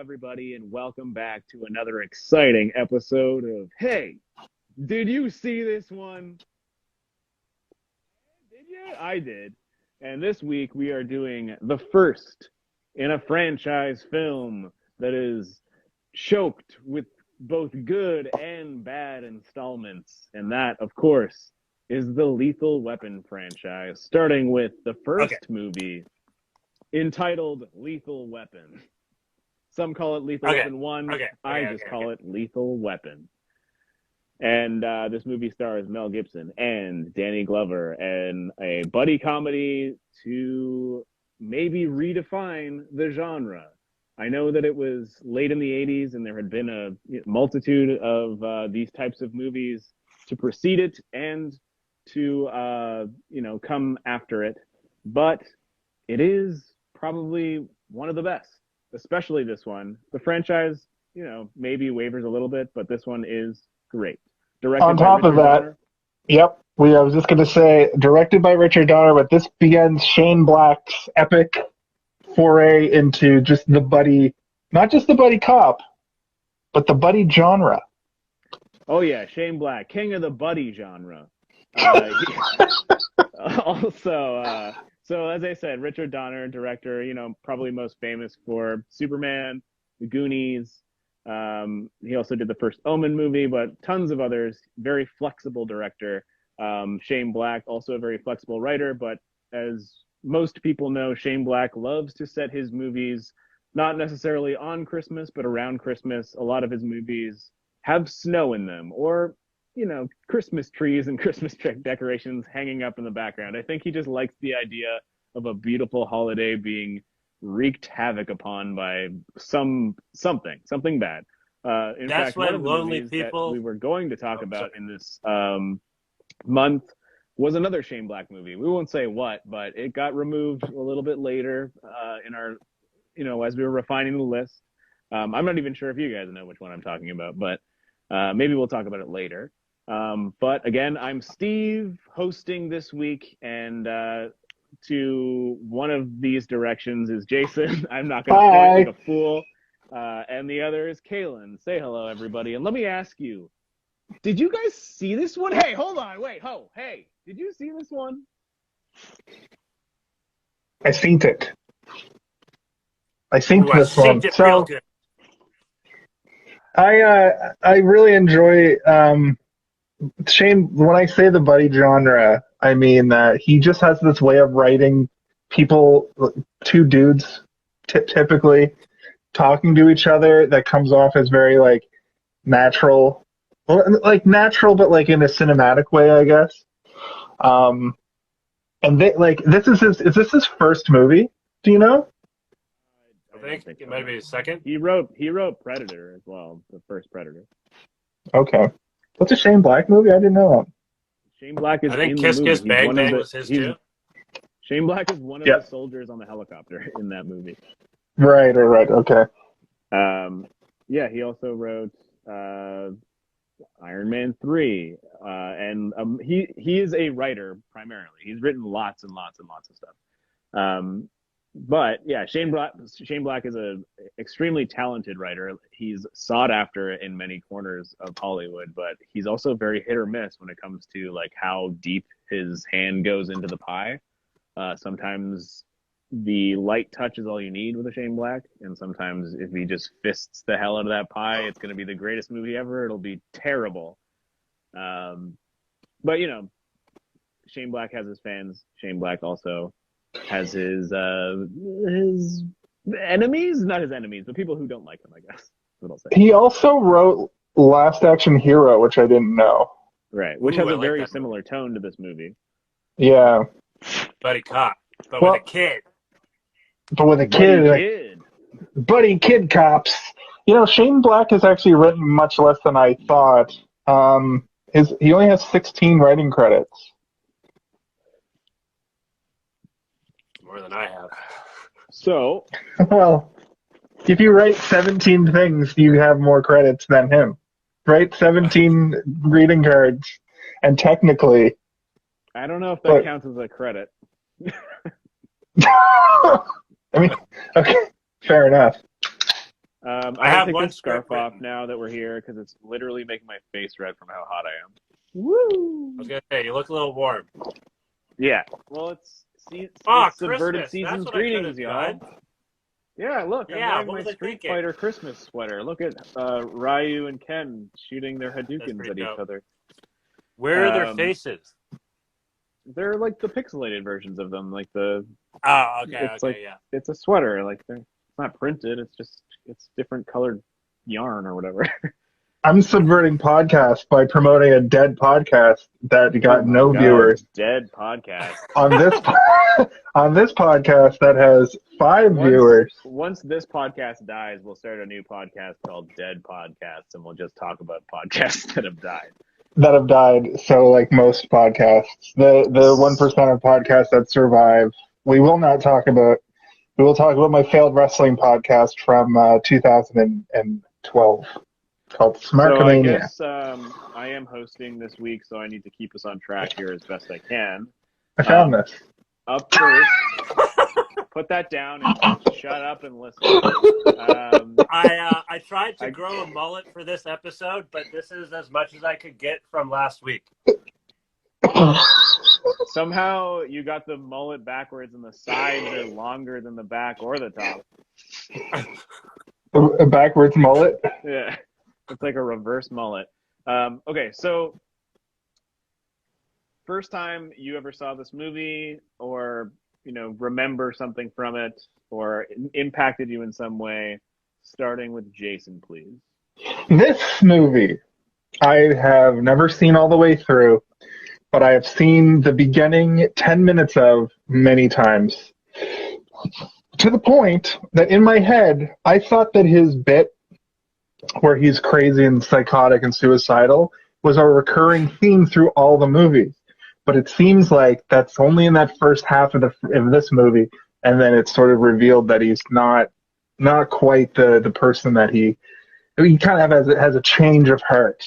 everybody, and welcome back to another exciting episode of Hey, did you see this one? Did you? I did. And this week we are doing the first in a franchise film that is choked with both good and bad installments. And that, of course, is the Lethal Weapon franchise, starting with the first movie entitled Lethal Weapon. Some call it Lethal Weapon 1. I just call it Lethal Weapon. And this movie stars Mel Gibson and Danny Glover, and a buddy comedy to maybe redefine the genre. I know that it was late in the 80s and there had been a multitude of these types of movies to precede it and to come after it, but it is probably one of the best, especially this one. The franchise, maybe wavers a little bit, but this one is great. Directed On top by of that, Donner. Yep. I was just going to say, directed by Richard Donner, but this begins Shane Black's epic foray into just the buddy, not just the buddy cop, but the buddy genre. Oh yeah, Shane Black, king of the buddy genre. So as I said, Richard Donner, director, probably most famous for Superman, The Goonies. He also did the first Omen movie, but tons of others. Very flexible director. Shane Black, also a very flexible writer, but as most people know, Shane Black loves to set his movies not necessarily on Christmas, but around Christmas. A lot of his movies have snow in them, or Christmas trees and Christmas decorations hanging up in the background. I think he just likes the idea of a beautiful holiday being wreaked havoc upon by something bad. In That's fact, one of the movies that we were going to talk about in this month was another Shane Black movie. We won't say what, but it got removed a little bit later in our, as we were refining the list. I'm not even sure if you guys know which one I'm talking about, but maybe we'll talk about it later. But again, I'm Steve hosting this week, and to one of these directions is Jason. I'm not going to point like a fool. And the other is Kaylin. Say hello, everybody. And let me ask you, did you guys see this one? Hey, hold on. Wait. Hey, did you see this one? I seen it. This one. Real good. I really enjoy Shane. When I say the buddy genre, I mean that he just has this way of writing people, two dudes, typically talking to each other that comes off as very natural, natural, but in a cinematic way, I guess. And this is this his first movie? Do you know? I think it might be his second. He wrote Predator as well, the first Predator. Okay. What's a Shane Black movie? I didn't know that. Shane Black is. I think Kiss Kiss Bang Bang was his too. Shane Black is one of the soldiers on the helicopter in that movie. Right. Okay. He also wrote Iron Man 3, and he is a writer primarily. He's written lots and lots and lots of stuff. But yeah, Shane Black is a extremely talented writer. He's sought after in many corners of Hollywood, but he's also very hit or miss when it comes to how deep his hand goes into the pie. Sometimes the light touch is all you need with a Shane Black, and sometimes if he just fists the hell out of that pie, it's going to be the greatest movie ever. It'll be terrible. But Shane Black has his fans. Shane Black also has his enemies, not his enemies, but people who don't like him, I guess. That's what I'll say. He also wrote Last Action Hero, which I didn't know. Right, which has a very similar tone to this movie. Yeah. Buddy cop, but with a kid. But with a kid. Buddy kid cops. Shane Black has actually written much less than I thought. He only has 16 writing credits. More than I have. So, well, if you write 17 things, you have more credits than him. Write 17 greeting cards, and technically... I don't know if that counts as a credit. I mean, okay, fair enough. I have take one this scarf script off written. now that we're here because it's literally making my face red from how hot I am. Woo! I was gonna say you look a little warm. Yeah. Well, it's Subverted Christmas. Seasons That's what I could Greetings, have y'all. done. Yeah, look, I'm Yeah, wearing what my was I Street thinking? Fighter Christmas sweater. Look at Ryu and Ken shooting their Hadoukens pretty at dope. each other. Where are their faces? They're like the pixelated versions of them, like the. Oh, okay, It's like yeah. it's a sweater, like it's not printed. It's different colored yarn or whatever. I'm subverting podcasts by promoting a dead podcast that got no viewers. Dead podcast. On this on this podcast that has 5 viewers. Once this podcast dies, we'll start a new podcast called Dead Podcasts, and we'll just talk about podcasts that have died. So like most podcasts, the 1% of podcasts that survive, we will talk about my failed wrestling podcast from 2012 called Smarkamania. So I guess I am hosting this week, so I need to keep us on track here as best I can. I found this. Up first, put that down and shut up and listen. I tried to grow a mullet for this episode, but this is as much as I could get from last week. Somehow you got the mullet backwards, and the sides are longer than the back or the top. A backwards mullet? Yeah, it's like a reverse mullet. Okay, so first time you ever saw this movie, or remember something from it, or impacted you in some way, starting with Jason, please. This movie I have never seen all the way through, but I have seen the beginning 10 minutes of many times. To the point that in my head, I thought that his bit where he's crazy and psychotic and suicidal was a recurring theme through all the movies. But it seems like that's only in that first half of this movie, and then it's sort of revealed that he's not quite the person that he kind of has a change of heart.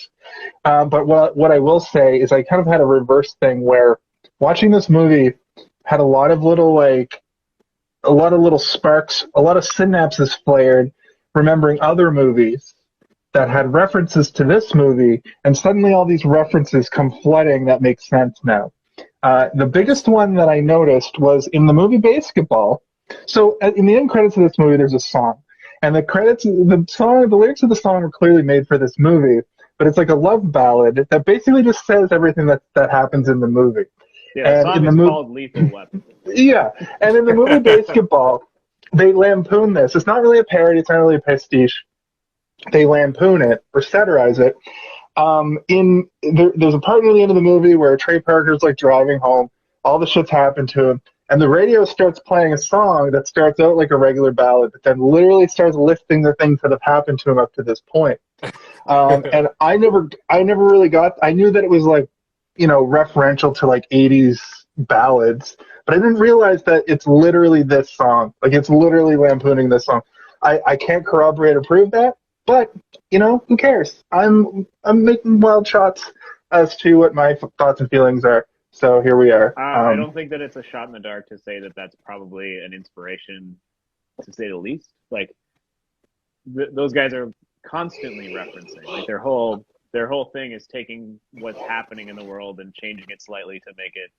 But what I will say is I kind of had a reverse thing where watching this movie had a lot of little sparks, a lot of synapses flared, remembering other movies that had references to this movie, and suddenly all these references come flooding that make sense now. The biggest one that I noticed was in the movie Basketball. So in the end credits of this movie, there's a song. And the lyrics of the song are clearly made for this movie, but it's like a love ballad that basically just says everything that happens in the movie. Yeah, the song is called Lethal Weapon. Yeah, and in the movie Basketball, they lampoon this. It's not really a parody, it's not really a pastiche. They lampoon it or satirize it. There's a part near the end of the movie where Trey Parker's like driving home, all the shit's happened to him, and the radio starts playing a song that starts out like a regular ballad, but then literally starts listing the things that have happened to him up to this point. And I never really I knew that it was like, referential to like 80s ballads, but I didn't realize that it's literally this song. Like it's literally lampooning this song. I can't corroborate or prove that, but who cares? I'm making wild shots as to what my thoughts and feelings are. So here we are. I don't think that it's a shot in the dark to say that that's probably an inspiration, to say the least. Like those guys are constantly referencing. Like their whole thing is taking what's happening in the world and changing it slightly to make it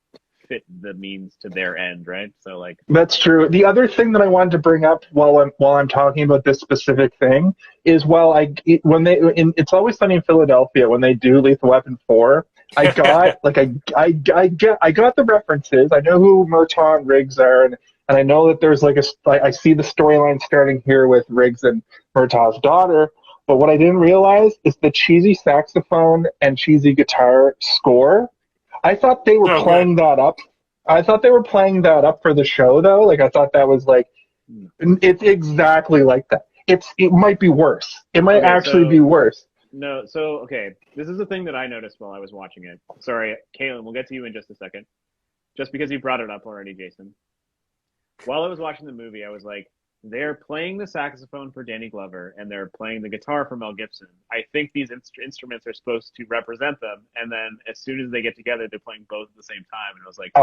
fit the means to their end, right? So like that's true. The other thing that I wanted to bring up while I'm talking about this specific thing is It's Always Sunny in Philadelphia, when they do Lethal Weapon 4, I got I got the references. I know who Murtaugh and Riggs are, and I know that there's I see the storyline starting here with Riggs and Murtaugh's daughter. But what I didn't realize is the cheesy saxophone and cheesy guitar score. I thought they were playing that up. I thought they were playing that up for the show, though. Like I thought that was like, it's exactly like that. It might be worse. It might actually be worse. No, so okay, this is the thing that I noticed while I was watching it. Sorry, Kaylin, we'll get to you in just a second. Just because you brought it up already, Jason. While I was watching the movie, I was like, they're playing the saxophone for Danny Glover, and they're playing the guitar for Mel Gibson. I think these instruments are supposed to represent them, and then as soon as they get together, they're playing both at the same time. And I was like,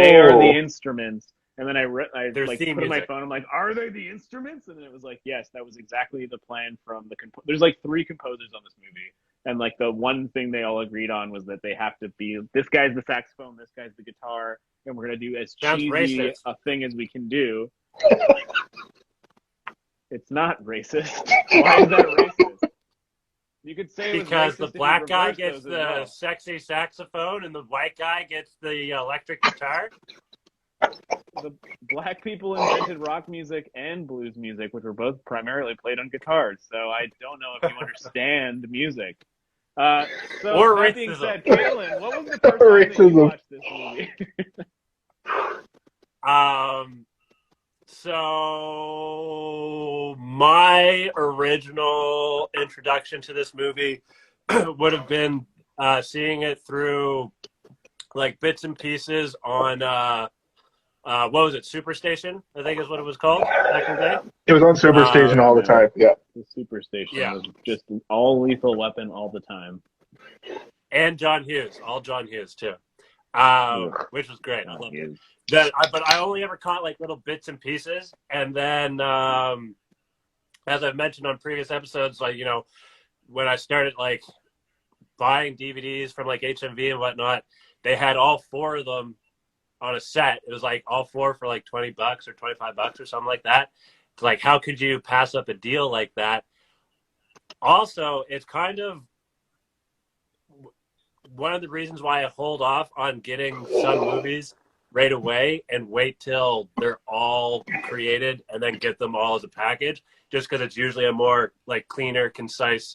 They are the instruments And then I Their like theme put in my music. phone. I'm like, are they the instruments? And it was like, yes, that was exactly the plan from the. There's like 3 composers on this movie, and like the one thing they all agreed on was that they have to be. This guy's the saxophone. This guy's the guitar, and we're gonna do as Sounds cheesy racist. a thing as we can do. It's not racist. Why is that racist? You could say it was Because racist the if you black guy reversed gets those the as well. sexy saxophone and the white guy gets the electric guitar. The black people invented rock music and blues music, which were both primarily played on guitars. So I don't know if you understand music. So Or that being racism. said, Kaylin, what was the first time that you Racism. watched this movie? So my original introduction to this movie would have been seeing it through like bits and pieces on what was it, Superstation, I think is what it was called back in the day. It was on Superstation all the time. Yeah. The Superstation Yeah. was just all Lethal Weapon all the time. And John Hughes, all John Hughes too, which was great. I loved it. But I only ever caught like little bits and pieces, and then as I've mentioned on previous episodes, like when I started like buying DVDs from like HMV and whatnot, they had all 4 of them on a set. It was like all 4 for like $20 or $25 or something like that. It's like, how could you pass up a deal like that? Also, it's kind of one of the reasons why I hold off on getting some movies right away and wait till they're all created and then get them all as a package, just because it's usually a more like cleaner, concise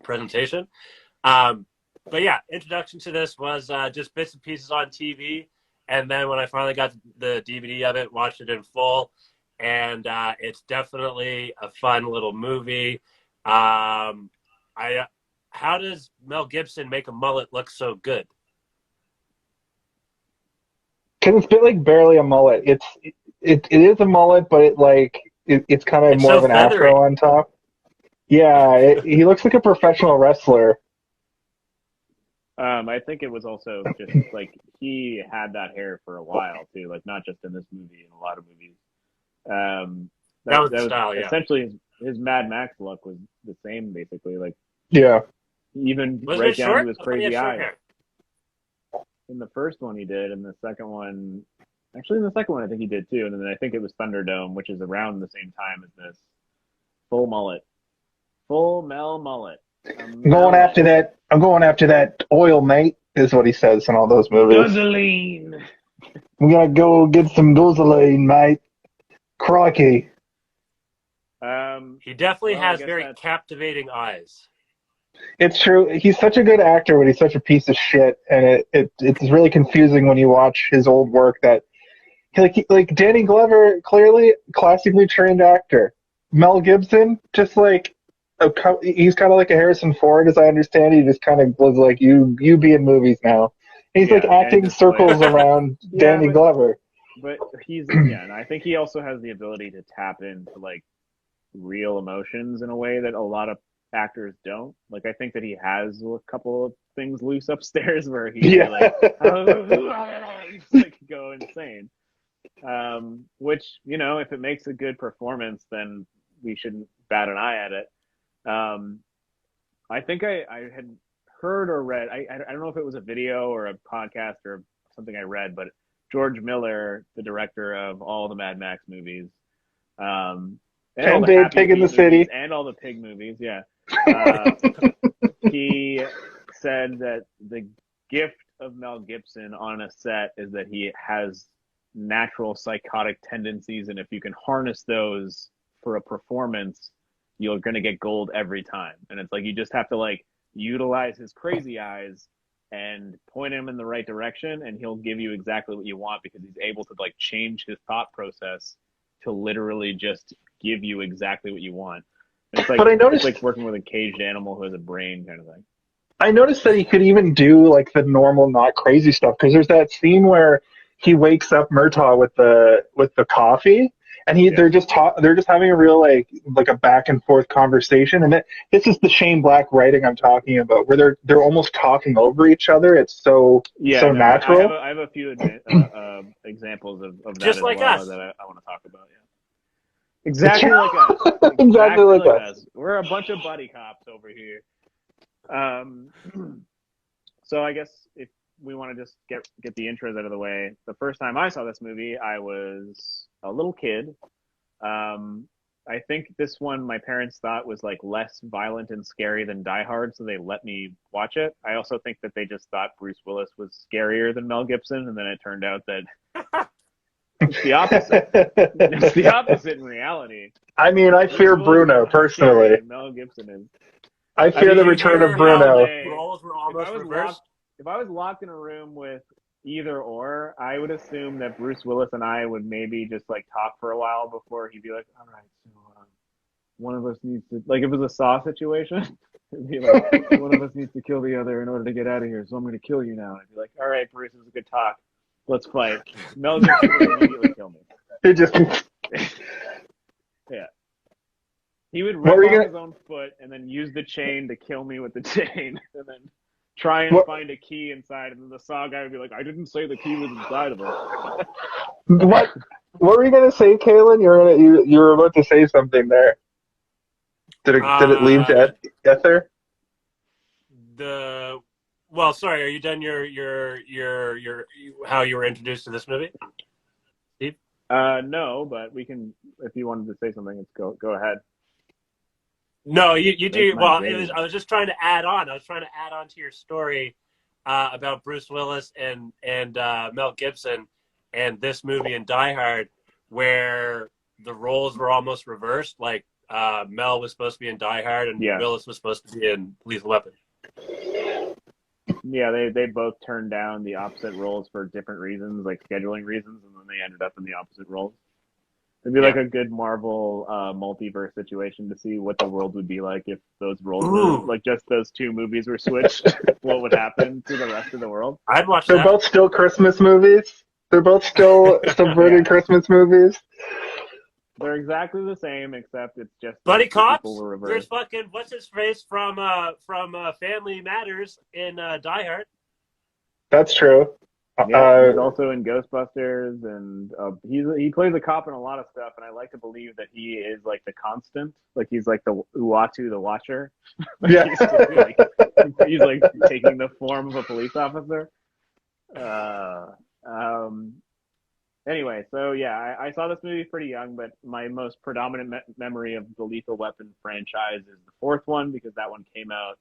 presentation. But yeah, introduction to this was just bits and pieces on TV, and then when I finally got the DVD of it, watched it in full, and it's definitely a fun little movie. How does Mel Gibson make a mullet look so good? Because it's like barely a mullet. It is a mullet, but it's kind of It's more so of an feathery. afro on top. Yeah, he looks like a professional wrestler. I think it was also just like he had that hair for a while too, like not just in this movie, in a lot of movies. That was the style, yeah. Essentially his Mad Max look was the same, basically. Like Yeah. even Was right it down short? to his I thought he had crazy short eyes. hair. In the first one he did, and the second one, actually in the second one I think he did too, and then I think it was Thunderdome, which is around the same time as this. Full mullet, full Mel mullet. I'm going after that oil, mate, is what he says in all those movies. Gasoline. I'm gonna go get some gasoline, mate. Crikey. He definitely Well, I has guess very that's- captivating eyes. It's true. He's such a good actor, but he's such a piece of shit, and it's really confusing when you watch his old work. That like Danny Glover, clearly classically trained actor. Mel Gibson, just like he's kind of like a Harrison Ford, as I understand. He just kind of was like, you be in movies now. And he's like Yeah, and acting just circles around Yeah, Danny Glover. But and I think he also has the ability to tap into like real emotions in a way that a lot of actors don't. Like I think that he has a couple of things loose upstairs where he like go insane. Which, if it makes a good performance, then we shouldn't bat an eye at it. I think I had heard or read, I don't know if it was a video or a podcast or something I read, but George Miller, the director of all the Mad Max movies, and all the Babe, Happy Pig in the Feet City. movies and all the pig movies, yeah. He said that the gift of Mel Gibson on a set is that he has natural psychotic tendencies, and if you can harness those for a performance, you're going to get gold every time. And it's like you just have to like utilize his crazy eyes and point him in the right direction, and he'll give you exactly what you want because he's able to like change his thought process to literally just give you exactly what you want. And it's like, But I noticed, it's like working with a caged animal who has a brain kind of thing. I noticed that he could even do like the normal, not crazy stuff. Because there's that scene where he wakes up Murtaugh with the coffee, and they're just having a real like a back and forth conversation, and this is the Shane Black writing I'm talking about, where they're almost talking over each other. It's so natural. I have a few examples of that just as like well us. that I want to talk about. Yeah, exactly like us. Exactly like us. We're a bunch of buddy cops over here. So I guess if we want to just get the intros out of the way, the first time I saw this movie, I was a little kid. I think this one my parents thought was like less violent and scary than Die Hard, so they let me watch it. I also think that they just thought Bruce Willis was scarier than Mel Gibson, and then it turned out that it's the opposite. It's the opposite in reality. I mean, I fear Bruno personally. Mel Gibson is. I fear the return of Bruno. Roles were almost reversed. If I was locked in a room with either or, I would assume that Bruce Willis and I would maybe just like talk for a while before he'd be like, all right, so one of us needs to, like if it was a Saw situation, it'd be like, one of us needs to kill the other in order to get out of here, so I'm going to kill you now. And I'd be like, all right, Bruce, it was a good talk. Let's fight. Mel Gibson would immediately kill me. It just... Yeah. He would rip off his own foot and then use the chain to kill me with the chain, and then try and find a key inside, and then the Saw guy would be like, I didn't say the key was inside of it. What were you gonna say, Kaylin? You were about to say something there. Did it leave to ether? Well, sorry, are you done your how you were introduced to this movie, Steve? No, but we can, if you wanted to say something, let's go ahead. No, you do. Well, I was just trying to add on. I was trying to add on to your story about Bruce Willis and Mel Gibson and this movie and Die Hard, where the roles were almost reversed. Like Mel was supposed to be in Die Hard, and Willis was supposed to be in Lethal Weapon. Yeah, they both turned down the opposite roles for different reasons, like scheduling reasons, and then they ended up in the opposite roles. It'd be like a good Marvel multiverse situation to see what the world would be like if those roles were, like just those two movies were switched. What would happen to the rest of the world? I'd watch that. They're both still Christmas movies. They're both still subverted Christmas movies. They're exactly the same, except it's just buddy cops. There's fucking what's his face from Family Matters in Die Hard. That's true. Yeah, he's also in Ghostbusters, and he plays a cop in a lot of stuff, and I like to believe that he is like the constant, like he's like the Uatu, the Watcher. Yeah, he's like taking the form of a police officer. Anyway, so yeah, I saw this movie pretty young, but my most predominant memory of the Lethal Weapon franchise is the fourth one, because that one came out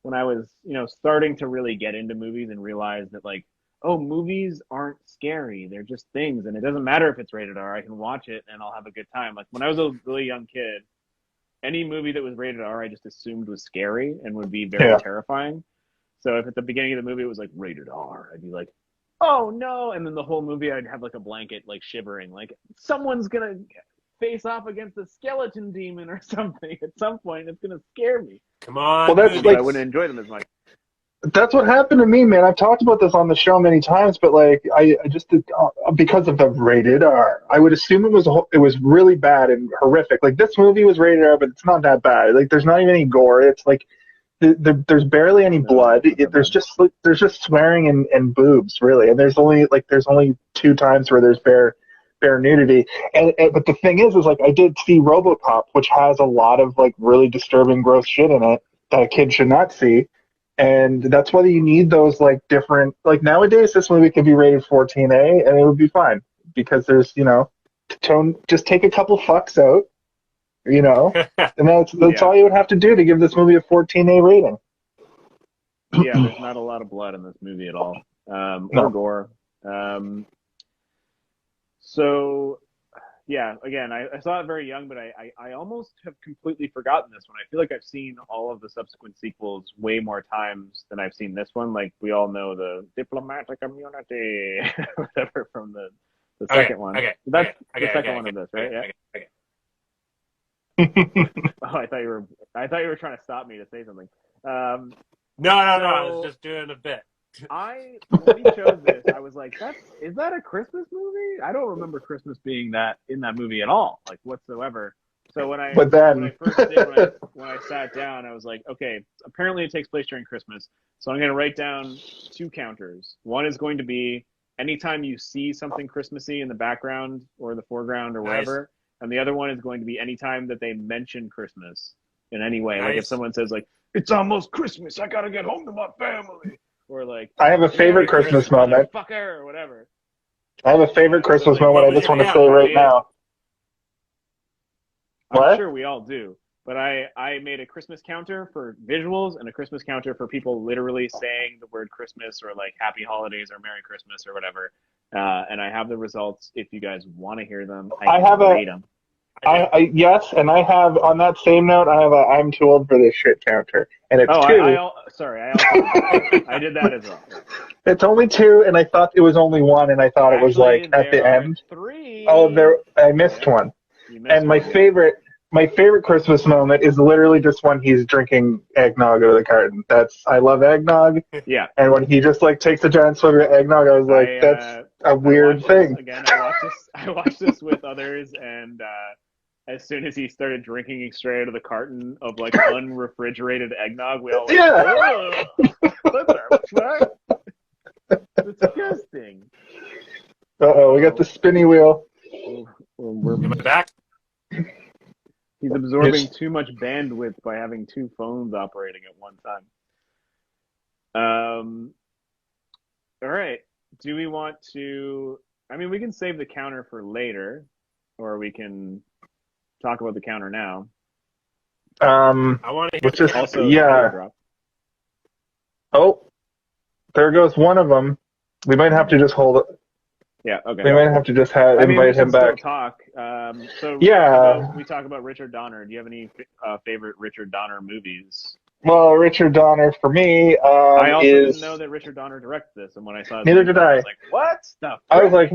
when I was, starting to really get into movies and realize that like, oh, movies aren't scary. They're just things. And it doesn't matter if it's rated R. I can watch it and I'll have a good time. Like when I was a really young kid, any movie that was rated R, I just assumed was scary and would be very terrifying. So if at the beginning of the movie it was like rated R, I'd be like, oh no. And then the whole movie I'd have like a blanket like shivering, like someone's going to face off against a skeleton demon or something. At some point it's going to scare me. Come on. Well, that's like, I wouldn't enjoy them as much. That's what happened to me, man. I've talked about this on the show many times, but like I just did, because of the rated R, I would assume it was really bad and horrific. Like this movie was rated R, but it's not that bad. Like there's not even any gore. It's like there's barely any blood. There's just swearing and boobs, really. And there's only 2 times where there's bare nudity. But the thing is like I did see RoboCop, which has a lot of like really disturbing, gross shit in it that a kid should not see. And that's why you need those like different, like nowadays this movie could be rated 14A and it would be fine because there's, just take a couple fucks out, and that's all you would have to do to give this movie a 14A rating. Yeah, there's not a lot of blood in this movie at all, or gore. So yeah, again, I saw it very young, but I almost have completely forgotten this one. I feel like I've seen all of the subsequent sequels way more times than I've seen this one. Like, we all know the diplomatic immunity, whatever, from the second one. Okay. That's the second one of this, right? Okay. Oh, I thought you were trying to stop me to say something. No, I was just doing a bit. when we chose this, I was like, is that a Christmas movie? I don't remember Christmas being that in that movie at all, like whatsoever. So when I sat down, I was like, okay, apparently it takes place during Christmas. So I'm going to write down 2 counters. One is going to be anytime you see something Christmassy in the background or the foreground or wherever. And the other one is going to be anytime that they mention Christmas in any way. Nice. Like if someone says like, it's almost Christmas, I got to get home to my family. Or like, I have a favorite Christmas moment. Fucker, or whatever. I have a favorite Christmas moment I just want to say right now. I'm sure we all do. But I made a Christmas counter for visuals and a Christmas counter for people literally saying the word Christmas or like Happy Holidays or Merry Christmas or whatever. And I have the results if you guys want to hear them. I have rate them. Yes, and I have, on that same note, I have a I'm too old for this shit counter. And it's 2. I did that as well. It's only 2, and I thought it was only 1, and I thought it was like at the end. 3. Oh, I missed one. And my favorite Christmas moment is literally just when he's drinking eggnog out of the carton. I love eggnog. Yeah. And when he just like takes a giant swig of eggnog, I was like, that's a weird thing. Again, I watched this with others, and as soon as he started drinking straight out of the carton of like unrefrigerated eggnog, we all went, It's disgusting. We got the spinny wheel. We're back. He's absorbing too much bandwidth by having 2 phones operating at one time. All right. Do we want to? I mean, we can save the counter for later, or we can talk about the counter now. I want to hear also. Yeah. Oh, there goes one of them. We might have to just hold it. Yeah. Okay. We might have to just invite him back. Talk. We talk about Richard Donner. Do you have any favorite Richard Donner movies? Well, Richard Donner for me I also didn't know that Richard Donner directed this, and when I saw it, neither did I. I was like, what? I was like,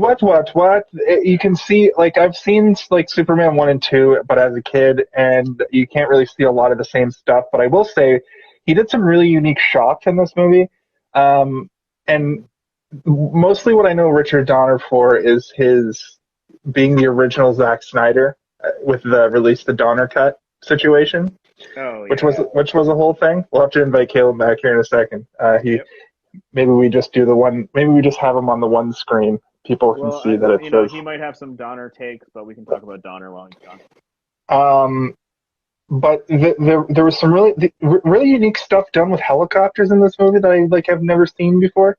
what? You can see, like, I've seen like Superman 1 and 2, but as a kid, and you can't really see a lot of the same stuff. But I will say, he did some really unique shots in this movie, and mostly what I know Richard Donner for is his being the original Zack Snyder with the release the Donner cut situation. Oh, yeah. Which was a whole thing. We'll have to invite Caleb back here in a second. Maybe we just do the one. Maybe we just have him on the one screen. People can see that it says. He might have some Donner takes, but we can talk about Donner while he's gone. But there was some really unique stuff done with helicopters in this movie that I have never seen before.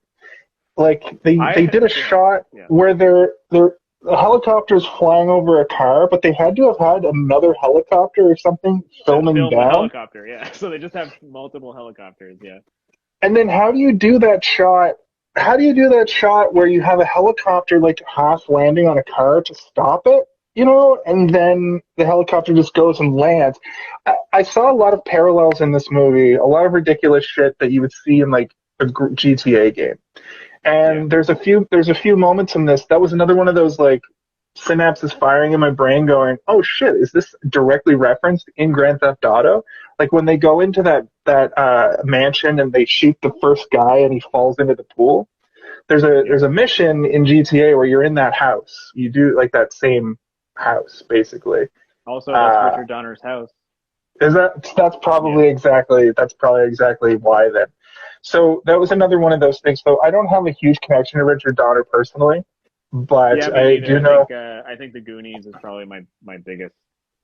Like they did a shot where the helicopter's flying over a car, but they had to have had another helicopter or something filming down. A helicopter, yeah. So they just have multiple helicopters, yeah. And then how do you do that shot? How do you do that shot where you have a helicopter like half landing on a car to stop it, and then the helicopter just goes and lands? I saw a lot of parallels in this movie, a lot of ridiculous shit that you would see in like a GTA game. And there's a few moments in this. That was another one of those like synapses firing in my brain going, oh shit, is this directly referenced in Grand Theft Auto? Like when they go into that mansion and they shoot the first guy and he falls into the pool. There's a mission in GTA where you're in that house. You do like that same house basically. Also, that's Richard Donner's house. Is that's probably exactly why then. So that was another one of those things. So I don't have a huge connection to Richard Donner personally, but I do know. I think The Goonies is probably my biggest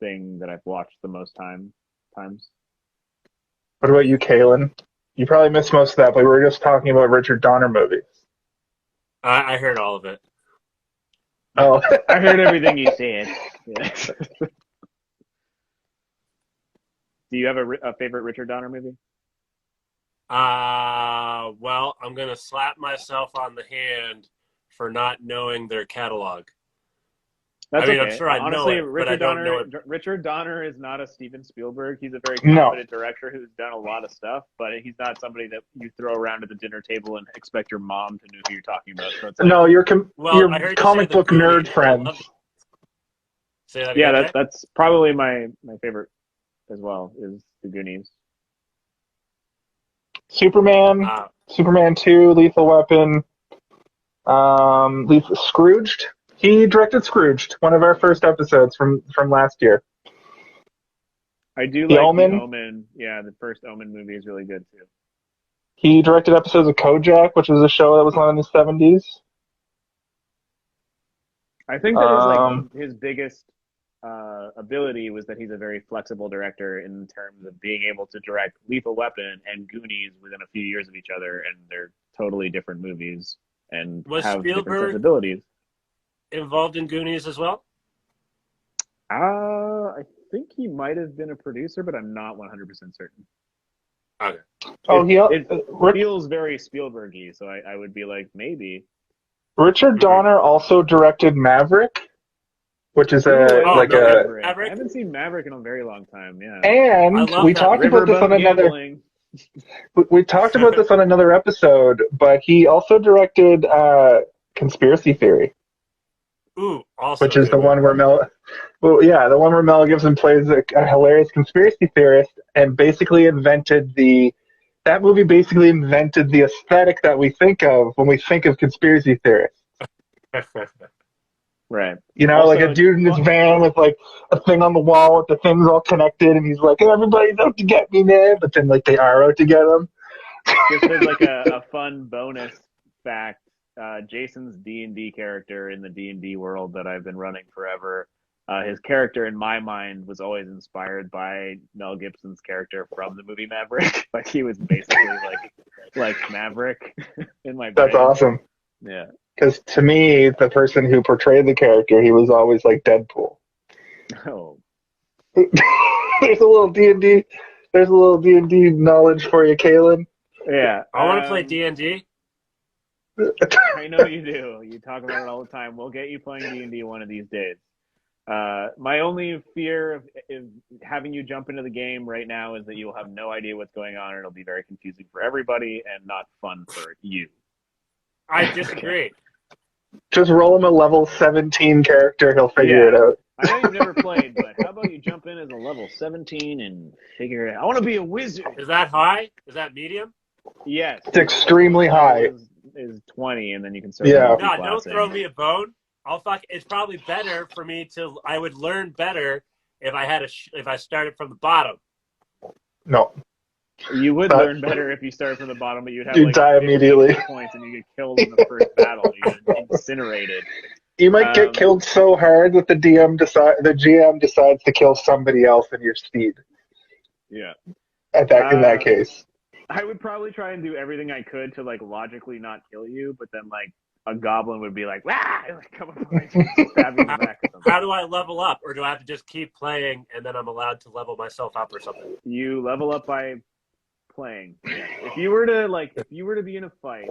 thing that I've watched the most times. What about you, Kaylin? You probably missed most of that, but we were just talking about Richard Donner movies. I heard all of it. Oh, I heard everything you said. Yeah. Do you have a favorite Richard Donner movie? Well, I'm going to slap myself on the hand for not knowing their catalog. That's okay. I'm sure I know it, but I don't know it. Richard Donner is not a Steven Spielberg. He's a very competent director who's done a lot of stuff, but he's not somebody that you throw around at the dinner table and expect your mom to know who you're talking about. So it's like, no, your comic book nerd friends. Say that again, again, that's probably my favorite as well, is The Goonies. Superman, Superman 2, Lethal Weapon, Scrooged. He directed Scrooged, one of our first episodes from last year. I do The like Omen. The Omen. Yeah, the first Omen movie is really good too. He directed episodes of Kojak, which was a show that was on in the 70s. I think that his biggest ability was that he's a very flexible director in terms of being able to direct Lethal Weapon and Goonies within a few years of each other, and they're totally different movies and Was have different Spielberg sensibilities. Involved in Goonies as well? I think he might have been a producer, but I'm not 100% certain. Okay. It feels very Spielberg-y, so I would be like, maybe. Richard Donner also directed Maverick, which is Maverick. Maverick? I haven't seen Maverick in a very long time. Yeah, and we talked about this on another. We talked about this on another episode, but he also directed Conspiracy Theory. Ooh, also which is the one where the one where Mel Gibson plays a hilarious conspiracy theorist and basically invented that movie basically invented the aesthetic that we think of when we think of conspiracy theorists. Right. You know, also, like a dude in his van with like a thing on the wall with the things all connected, and he's like, everybody's out to get me, man. But then like they are out to get him. Just as like a fun bonus fact, Jason's D&D character in the D&D world that I've been running forever, his character in my mind was always inspired by Mel Gibson's character from the movie Maverick. Like he was basically like Maverick in my brain. That's awesome. Yeah. Because to me, the person who portrayed the character, he was always like Deadpool. Oh. There's a little D&D. There's a little D&D knowledge for you, Kaylin. Yeah. I want to play D&D. I know you do. You talk about it all the time. We'll get you playing D&D one of these days. My only fear of having you jump into the game right now is that you'll have no idea what's going on, and it'll be very confusing for everybody and not fun for you. I disagree. Just roll him a level 17 character. He'll figure it out. I know you've never played, but how about you jump in as a level 17 and figure it out? I want to be a wizard. Is that high? Is that medium? Yes. It's extremely high. Is 20, and then you can start. No, don't throw me a bone. It's probably better for me to. I would learn better if I had if I started from the bottom. No. You would learn better if you started from the bottom, but you'd have like die immediately points, and you get killed in the first battle. You get incinerated. You might get killed so hard that the GM decides to kill somebody else in your stead. Yeah. In that case, I would probably try and do everything I could to like logically not kill you, but then like a goblin would be like, "Wah!" and like come up and stab you in the back or something. How do I level up, or do I have to just keep playing and then I'm allowed to level myself up or something? You level up by playing. Yeah. If you were to be in a fight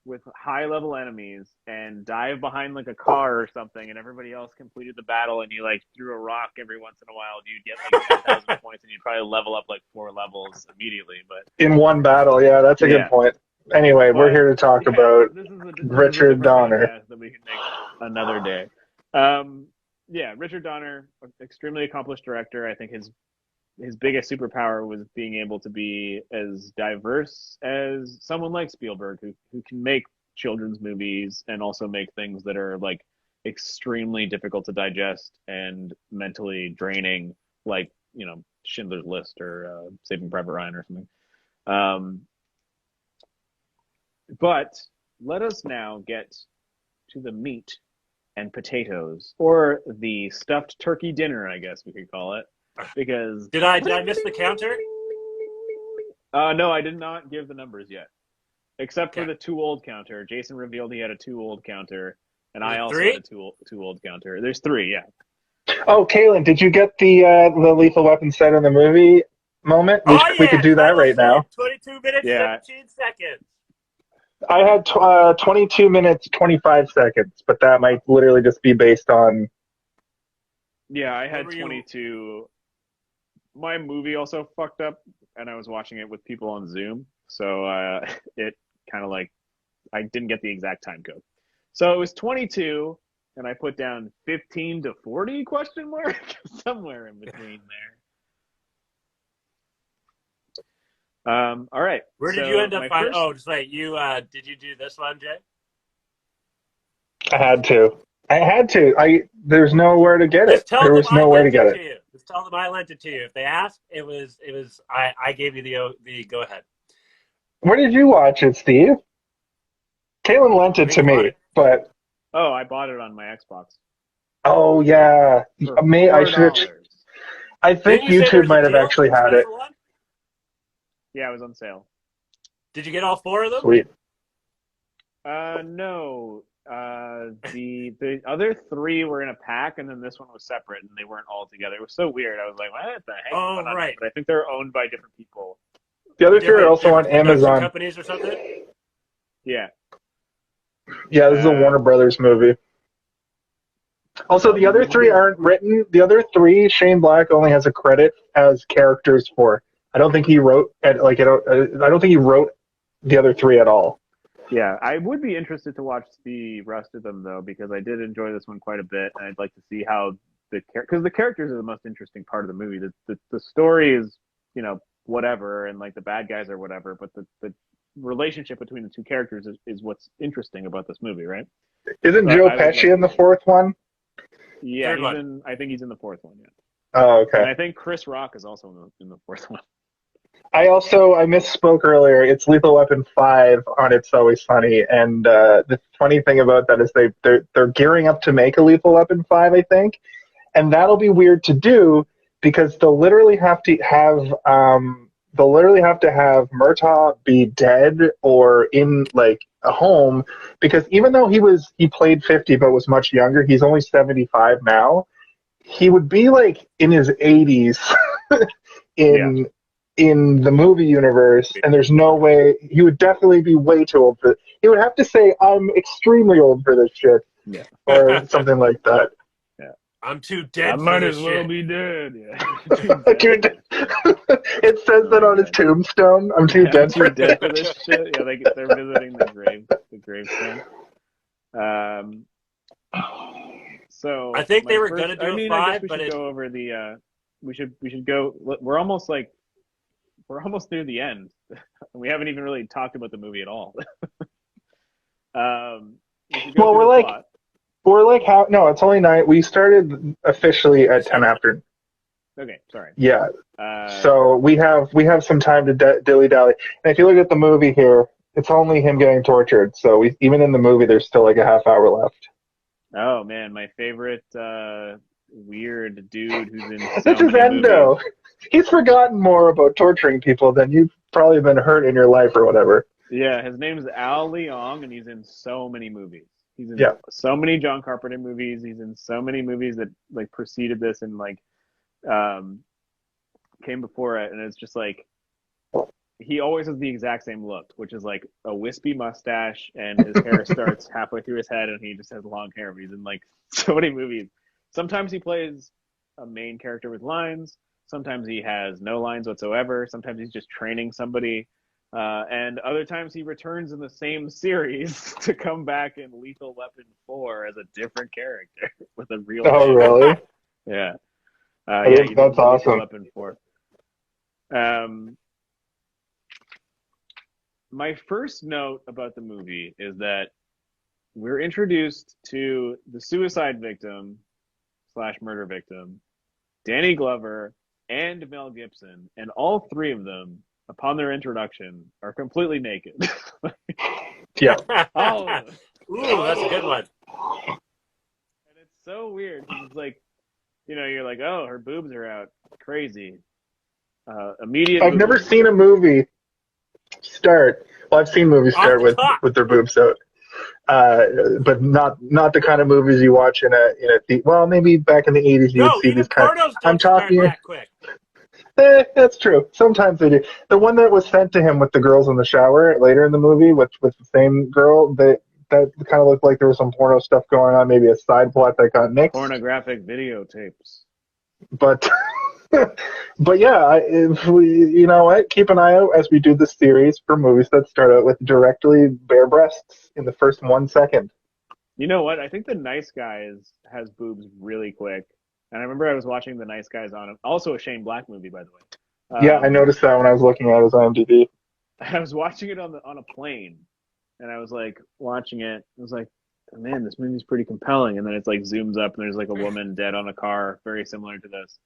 with high level enemies and dive behind like a car or something, and everybody else completed the battle, and you like threw a rock every once in a while, you'd get like 10,000 points, and you'd probably level up like 4 levels immediately. But in one battle, that's a good point. Anyway, we're here to talk about Richard Donner. That we can make another day. Richard Donner, extremely accomplished director. I think his biggest superpower was being able to be as diverse as someone like Spielberg, who can make children's movies and also make things that are like extremely difficult to digest and mentally draining, like, you know, Schindler's List or Saving Private Ryan or something. But let us now get to the meat and potatoes, or the stuffed turkey dinner, I guess we could call it. Because did I miss the counter? No, I did not give the numbers yet, except for the too old counter. Jason revealed he had a too old counter, and I also had a too old counter. There's 3, yeah. Oh, Kaylin, did you get the Lethal Weapon set in the movie moment? We could do that right now. 22 minutes, 17 seconds. I had 22 minutes, 25 seconds, but that might literally just be based on. Yeah, I had 22. My movie also fucked up, and I was watching it with people on Zoom, so it kind of like I didn't get the exact time code. So it was 22, and I put down 15 to 40 ? Somewhere in between All right. Where did you end up finding? Oh, just wait. You did you do this one, Jay? I had to. There's nowhere to get Just it. tell There them was I nowhere to lent get it to it. you. Just tell them I lent it to you. If they ask, it was. I gave you the go ahead. Where did you watch it, Steve? Caitlin lent Where it did to you bought me, it? but Oh, I bought it on my Xbox. oh yeah, For I should have. $4. I Didn't think you say there YouTube was a might have deal, actually a had it. special one? Yeah, it was on sale. Did you get all 4 of them? Sweet. No. The other 3 were in a pack, and then this one was separate, and they weren't all together. It was so weird. I was like, what the heck is going on here? But I think they're owned by different people. The other 3 are also on production Amazon. companies or something. Yeah. Yeah, this is a Warner Brothers movie. Also, the other 3 aren't written. The other 3, Shane Black only has a credit as characters for. I don't think he wrote I don't think he wrote the other 3 at all. Yeah, I would be interested to watch the rest of them though, because I did enjoy this one quite a bit, and I'd like to see how because the characters are the most interesting part of the movie. The story is, whatever, and like the bad guys are whatever, but the relationship between the 2 characters is what's interesting about this movie, right? Isn't Joe Pesci in the 4th one? Yeah, I think he's in the 4th one. Yeah. Oh, okay. And I think Chris Rock is also in the 4th one. I misspoke earlier. It's Lethal Weapon 5 on It's Always Funny, and the funny thing about that is they're gearing up to make a Lethal Weapon 5, I think, and that'll be weird to do because they'll literally have to have Murtaugh be dead or in like a home, because even though he played 50 but was much younger, he's only 75 now. He would be like in his 80s in the movie universe, and there's no way he would definitely be way too old for it. He would have to say, "I'm extremely old for this shit," or something like that. Yeah, I'm too dead. I might as well be dead. Yeah, it says that on his tombstone. I'm too dead. I'm too dead for this shit. Yeah, they're visiting the gravestone. So I think they were going to do a 5, I guess we should go over the. We should go. We're almost near the end. We haven't even really talked about the movie at all. Well, we're like how? No, it's only 9. We started officially at 10 after. Okay, sorry. Yeah. So we have some time to dilly dally. And if you look at the movie here, it's only him getting tortured. So even in the movie, there's still like a half hour left. Oh man, my favorite weird dude who's in so this is many Endo. movies. He's forgotten more about torturing people than you've probably been hurt in your life or whatever. Yeah, his name is Al Leong, and he's in so many movies. He's in so many John Carpenter movies. He's in so many movies that like preceded this and like came before it, and it's just like he always has the exact same look, which is like a wispy mustache, and his hair starts halfway through his head, and he just has long hair. He's in like so many movies. Sometimes he plays a main character with lines. Sometimes he has no lines whatsoever. Sometimes he's just training somebody. And other times he returns in the same series to come back in Lethal Weapon 4 as a different character with a real name. Oh, really? Yeah. That's awesome. Lethal Weapon 4. My first note about the movie is that we're introduced to the suicide victim / murder victim, Danny Glover, and Mel Gibson, and all 3 of them, upon their introduction, are completely naked. Yeah. Ooh, that's a good one. And it's so weird. It's like, you're like, oh, her boobs are out. Crazy. Immediate. I've never seen a movie start. Well, I've seen movies start with their boobs out. But not the kind of movies you watch in a well, maybe back in the 80s you would see these kind of. I'm talking that quick. That's true. Sometimes they do. The one that was sent to him with the girls in the shower later in the movie, with the same girl, that kind of looked like there was some porno stuff going on, maybe a side plot that got nixed. Pornographic videotapes. But yeah, if we, keep an eye out as we do this series for movies that start out with directly bare breasts in the first 1 second. You know what? I think The Nice Guys has boobs really quick. And I remember I was watching The Nice Guys on also a Shane Black movie, by the way. Yeah, I noticed that when I was looking at his IMDb. I was watching it on a plane, and I was like watching it. I was like, man, this movie's pretty compelling. And then it's like zooms up, and there's like a woman dead on a car, very similar to this,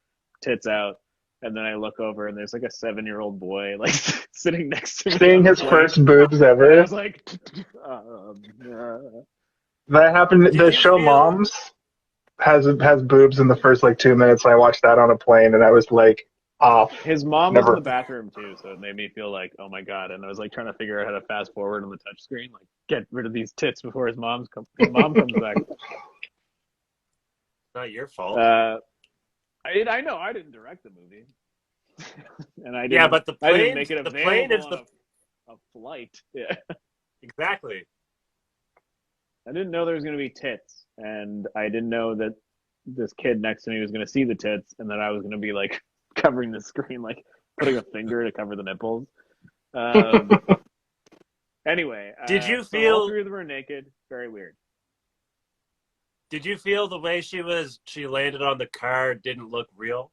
tits out. And then I look over, and there's like a 7-year-old boy like sitting next to me, seeing his first boobs and I ever. was like, That happened. Did The you show feel- Moms has boobs in the first like 2 minutes. And I watched that on a plane, and I was like, off. His mom was in Never. the bathroom too, so it made me feel like, oh my god. And I was like trying to figure out how to fast forward on the touch screen, like get rid of these tits before his mom comes back. Not your fault. I know I didn't direct the movie, and I didn't. Yeah, but I didn't make it available the plane is on a flight. Yeah, exactly. I didn't know there was going to be tits, and I didn't know that this kid next to me was going to see the tits, and that I was going to be like covering the screen, like putting a finger to cover the nipples. Anyway, did you so feel all three of them are naked? Very weird. Did you feel the way she landed on the car didn't look real?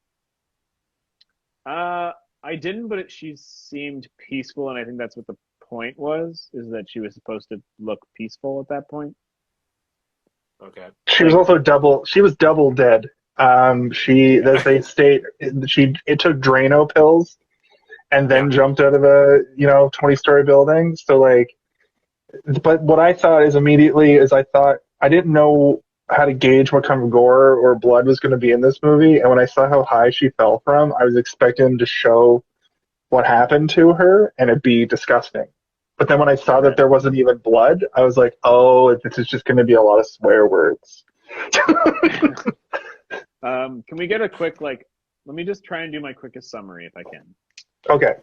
I didn't, but she seemed peaceful, and I think that's what the point was, is that she was supposed to look peaceful at that point. Okay. She was also double. She was double dead. As they state, it took Drano pills, and then jumped out of a 20-story building. So like, but what I thought is immediately is I didn't know how to gauge what kind of gore or blood was going to be in this movie, and when I saw how high she fell from, I was expecting to show what happened to her, and it'd be disgusting. But then when I saw that there wasn't even blood, I was like, oh, this is just going to be a lot of swear words. Can we get a quick, let me just try and do my quickest summary if I can. Okay.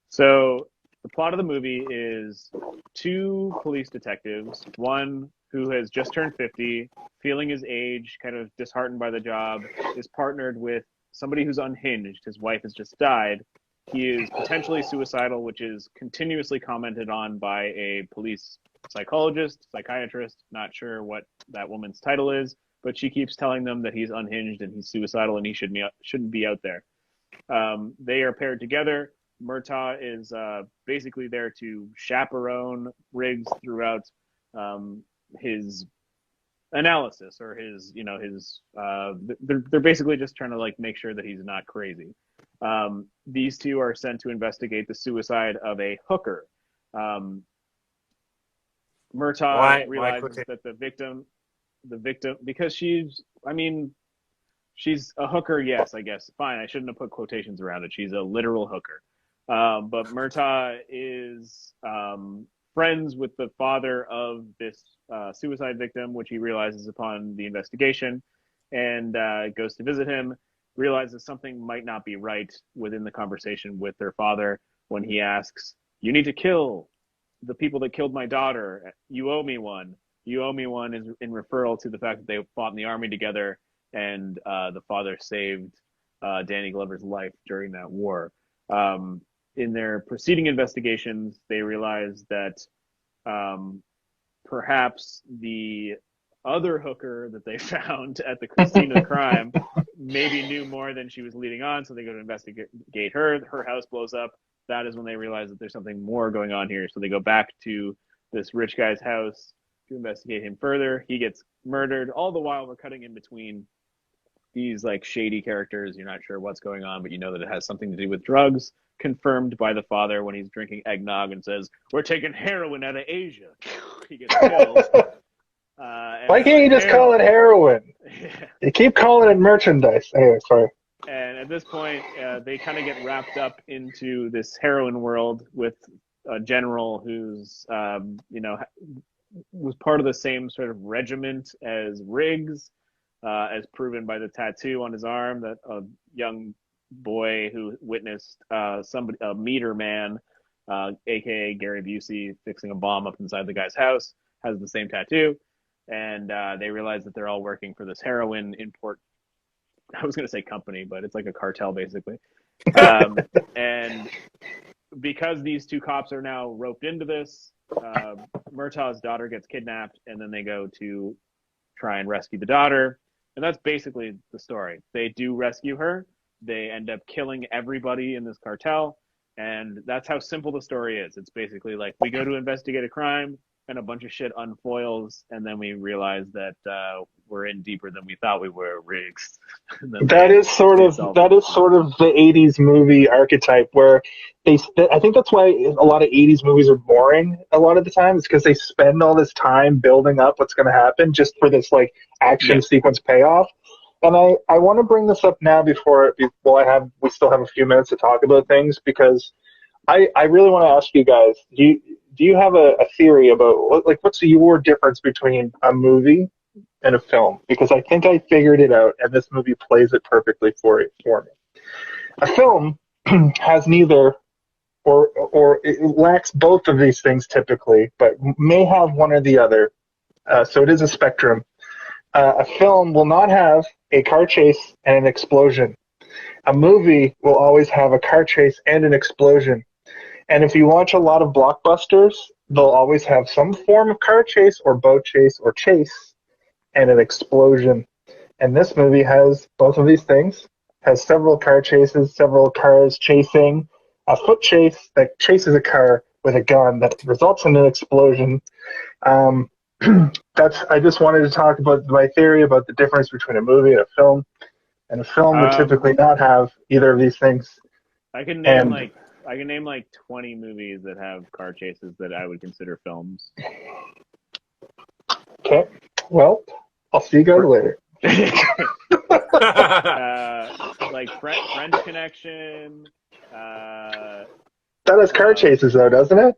So the plot of the movie is 2 police detectives, one who has just turned 50, feeling his age, kind of disheartened by the job, is partnered with somebody who's unhinged. His wife has just died. He is potentially suicidal, which is continuously commented on by a police psychiatrist, not sure what that woman's title is, but she keeps telling them that he's unhinged and he's suicidal and he shouldn't be out there. They are paired together. Murtaugh is basically there to chaperone Riggs throughout his analysis, or they're basically just trying to make sure that he's not crazy. These 2 are sent to investigate the suicide of a hooker. Murtaugh realizes that the victim, because she's a hooker, yes, I guess. Fine, I shouldn't have put quotations around it. She's a literal hooker. But Murtaugh is friends with the father of this suicide victim, which he realizes upon the investigation, and goes to visit him, realizes something might not be right within the conversation with their father when he asks, "You need to kill the people that killed my daughter. You owe me one." You owe me one is in referral to the fact that they fought in the army together, and the father saved Danny Glover's life during that war. In their preceding investigations, they realized that perhaps the other hooker that they found at the scene of the crime maybe knew more than she was leading on, so they go to investigate her. Her house blows up. That is when they realize that there's something more going on here. So they go back to this rich guy's house to investigate him further. He gets murdered. All the while, we're cutting in between these shady characters. You're not sure what's going on, but you know that it has something to do with drugs, confirmed by the father when he's drinking eggnog and says, "We're taking heroin out of Asia." He gets killed. Why can't you just call it heroin? Yeah. You keep calling it merchandise. Anyway, sorry. And at this point, they kind of get wrapped up into this heroin world with a general who's, was part of the same sort of regiment as Riggs, as proven by the tattoo on his arm that a young boy who witnessed a meter man, aka Gary Busey, fixing a bomb up inside the guy's house, has the same tattoo. And they realize that they're all working for this heroin import. I was going to say company, but it's like a cartel, basically. And because these 2 cops are now roped into this, Murtaugh's daughter gets kidnapped, and then they go to try and rescue the daughter. And that's basically the story. They do rescue her, They end up killing everybody in this cartel. And that's how simple the story is. It's basically like we go to investigate a crime and a bunch of shit unfoils, and then we realize that we're in deeper than we thought we were, Riggs. That is sort of the 80s movie archetype where I think that's why a lot of 80s movies are boring a lot of the time. It's because they spend all this time building up what's going to happen just for this like action sequence payoff. And I want to bring this up now we still have a few minutes to talk about things, because I really want to ask you guys, do you have a theory about what's your difference between a movie and a film? Because I think I figured it out, and this movie plays it perfectly for me. A film has neither, or it lacks both of these things typically, but may have one or the other. So it is a spectrum. A film will not have a car chase and an explosion. A movie will always have a car chase and an explosion. And if you watch a lot of blockbusters, they'll always have some form of car chase or boat chase or chase and an explosion. And this movie has both of these things, has several car chases, several cars chasing, a foot chase that chases a car with a gun that results in an explosion. I just wanted to talk about my theory about the difference between a movie and a film. And a film would typically not have either of these things. I can name like 20 movies that have car chases that I would consider films. Okay. Well, I'll see you guys later. Like French Connection. That has car chases, though, doesn't it?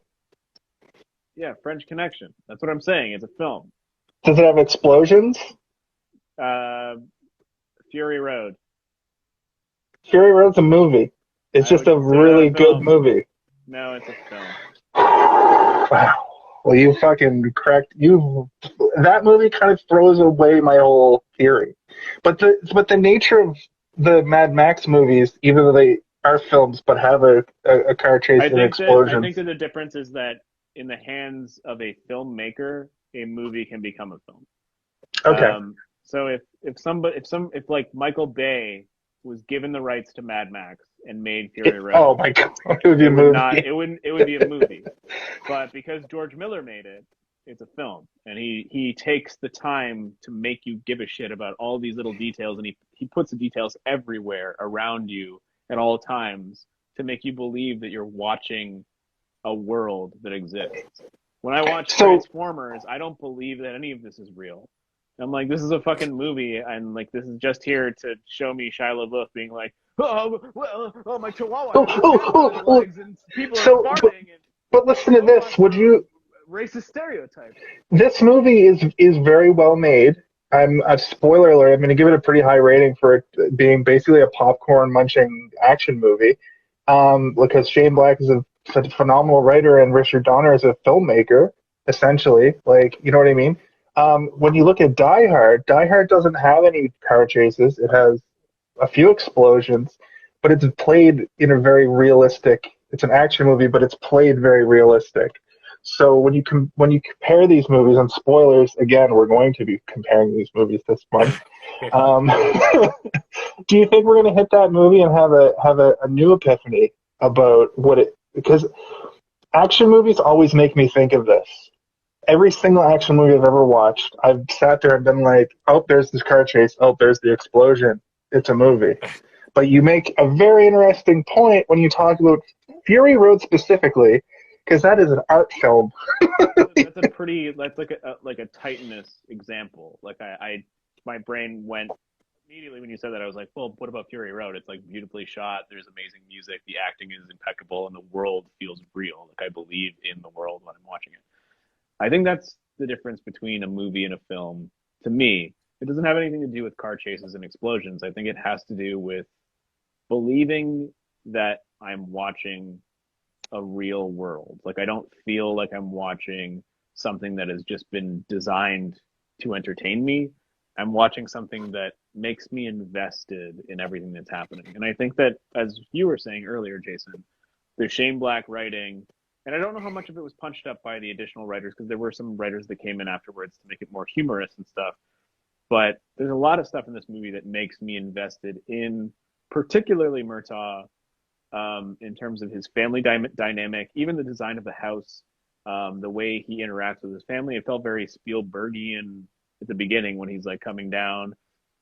Yeah, French Connection. That's what I'm saying. It's a film. Does it have explosions? Fury Road. Fury Road's a movie. It's just a really good movie. No, it's a film. Wow. Well, you fucking correct. That movie kind of throws away my whole theory. But the nature of the Mad Max movies, even though they are films but have a car chase and explosions. I think that the difference is that in the hands of a filmmaker, a movie can become a film. Okay. So if like Michael Bay was given the rights to Mad Max and made Fury Road, oh my god, it would be a movie. It would be a movie. But because George Miller made it, it's a film, and he takes the time to make you give a shit about all these little details, and he puts the details everywhere around you at all times to make you believe that you're watching a world that exists. When I watch Transformers, I don't believe that any of this is real. I'm like, this is a fucking movie, and like this is just here to show me Shia LaBeouf being like, my chihuahua legs, and people are farting. But listen to this. Would you racist stereotypes? This movie is very well made. I'm a spoiler alert. I'm going to give it a pretty high rating for it being basically a popcorn munching action movie. Because Shane Black is a phenomenal writer and Richard Donner is a filmmaker, essentially. Like, you know what I mean? When you look at Die Hard doesn't have any car chases. It has a few explosions, but it's played in a very realistic. It's an action movie, but it's played very realistic. So when you compare these movies, and spoilers again, we're going to be comparing these movies this month. Do you think we're going to hit that movie and have a new epiphany about what it? Because action movies always make me think of this. Every single action movie I've ever watched, I've sat there and been like, oh, there's this car chase. Oh, there's the explosion. It's a movie. But you make a very interesting point when you talk about Fury Road specifically, because that is an art film. That's like a Titanus example. Like my brain went immediately when you said that. I was like, well, what about Fury Road? It's like beautifully shot. There's amazing music. The acting is impeccable, and the world feels real. Like I believe in the world when I'm watching it. I think that's the difference between a movie and a film. To me, it doesn't have anything to do with car chases and explosions. I think it has to do with believing that I'm watching a real world. Like I don't feel like I'm watching something that has just been designed to entertain me. I'm watching something that makes me invested in everything that's happening. And I think that, as you were saying earlier, Jason, there's Shane Black writing, and I don't know how much of it was punched up by the additional writers, because there were some writers that came in afterwards to make it more humorous and stuff. But there's a lot of stuff in this movie that makes me invested in particularly Murtaugh, in terms of his family dynamic, even the design of the house, the way he interacts with his family. It felt very Spielbergian at the beginning when he's like coming down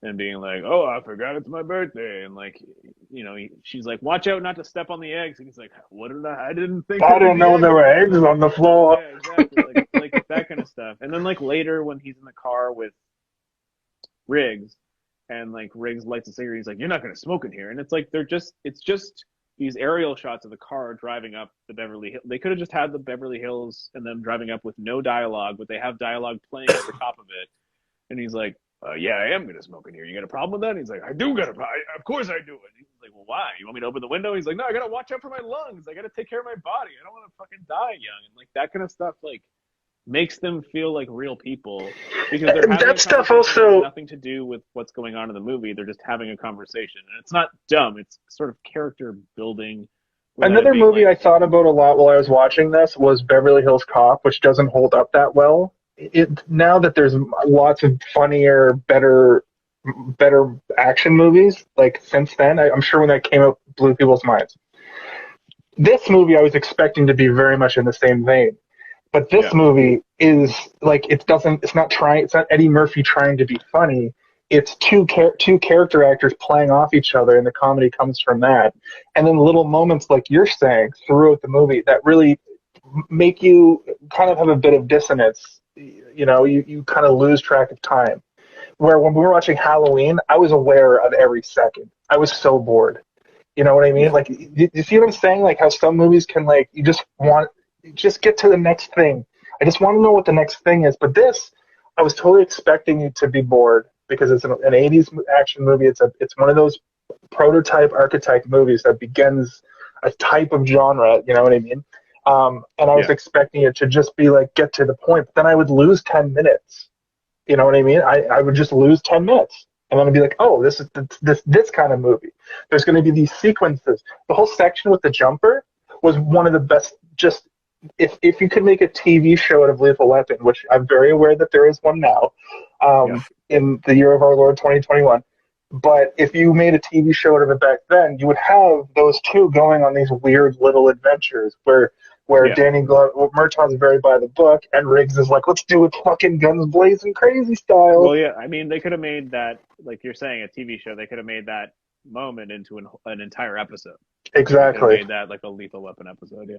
and being like, "Oh, I forgot it's my birthday," and like, you know, she's like, "Watch out not to step on the eggs," and he's like, "What did I didn't think. I didn't know there were eggs on the floor." Yeah, exactly, like that kind of stuff. And then like later when he's in the car with Riggs, and like Riggs lights a cigarette, he's like, "You're not gonna smoke in here," and it's like it's just these aerial shots of the car driving up the Beverly Hills. They could have just had the Beverly Hills and them driving up with no dialogue, but they have dialogue playing over top of it. And he's like, "Yeah, I am gonna smoke in here. You got a problem with that?" And he's like, "I do got a problem. Of course I do." And he's like, "Well, why? You want me to open the window?" He's like, "No, I gotta watch out for my lungs. I gotta take care of my body. I don't want to fucking die young." And like that kind of stuff, like makes them feel like real people because they're having that stuff also nothing to do with what's going on in the movie. They're just having a conversation, and it's not dumb. It's sort of character building. Another movie I thought about a lot while I was watching this was Beverly Hills Cop, which doesn't hold up that well. Now that there's lots of funnier, better action movies, like since then, I'm sure when that came out, blew people's minds. This movie I was expecting to be very much in the same vein. But this movie is like it's not Eddie Murphy trying to be funny. It's two character actors playing off each other, and the comedy comes from that. And then little moments like you're saying throughout the movie that really make you kind of have a bit of dissonance. You know, you kind of lose track of time. Where when we were watching Halloween, I was aware of every second. I was so bored. You know what I mean? Yeah. Like, you see what I'm saying? Like how some movies can like you just get to the next thing. I just want to know what the next thing is. But this, I was totally expecting you to be bored because it's an 80s action movie. It's one of those prototype archetype movies that begins a type of genre. You know what I mean? And I was expecting it to just be like get to the point. But then I would lose 10 minutes. You know what I mean? I would just lose 10 minutes. And then I'd be like, oh, this is this kind of movie. There's going to be these sequences. The whole section with the jumper was one of the best. Just if you could make a TV show out of Lethal Weapon, which I'm very aware that there is one now, in the year of our Lord 2021. But if you made a TV show out of it back then, you would have those two going on these weird little adventures where Danny Murtaugh's very by the book, and Riggs is like, let's do it fucking guns blazing crazy style. Well, yeah, I mean, they could have made that, like you're saying, a TV show. They could have made that moment into an entire episode. Exactly. Made that like a Lethal Weapon episode. Yeah,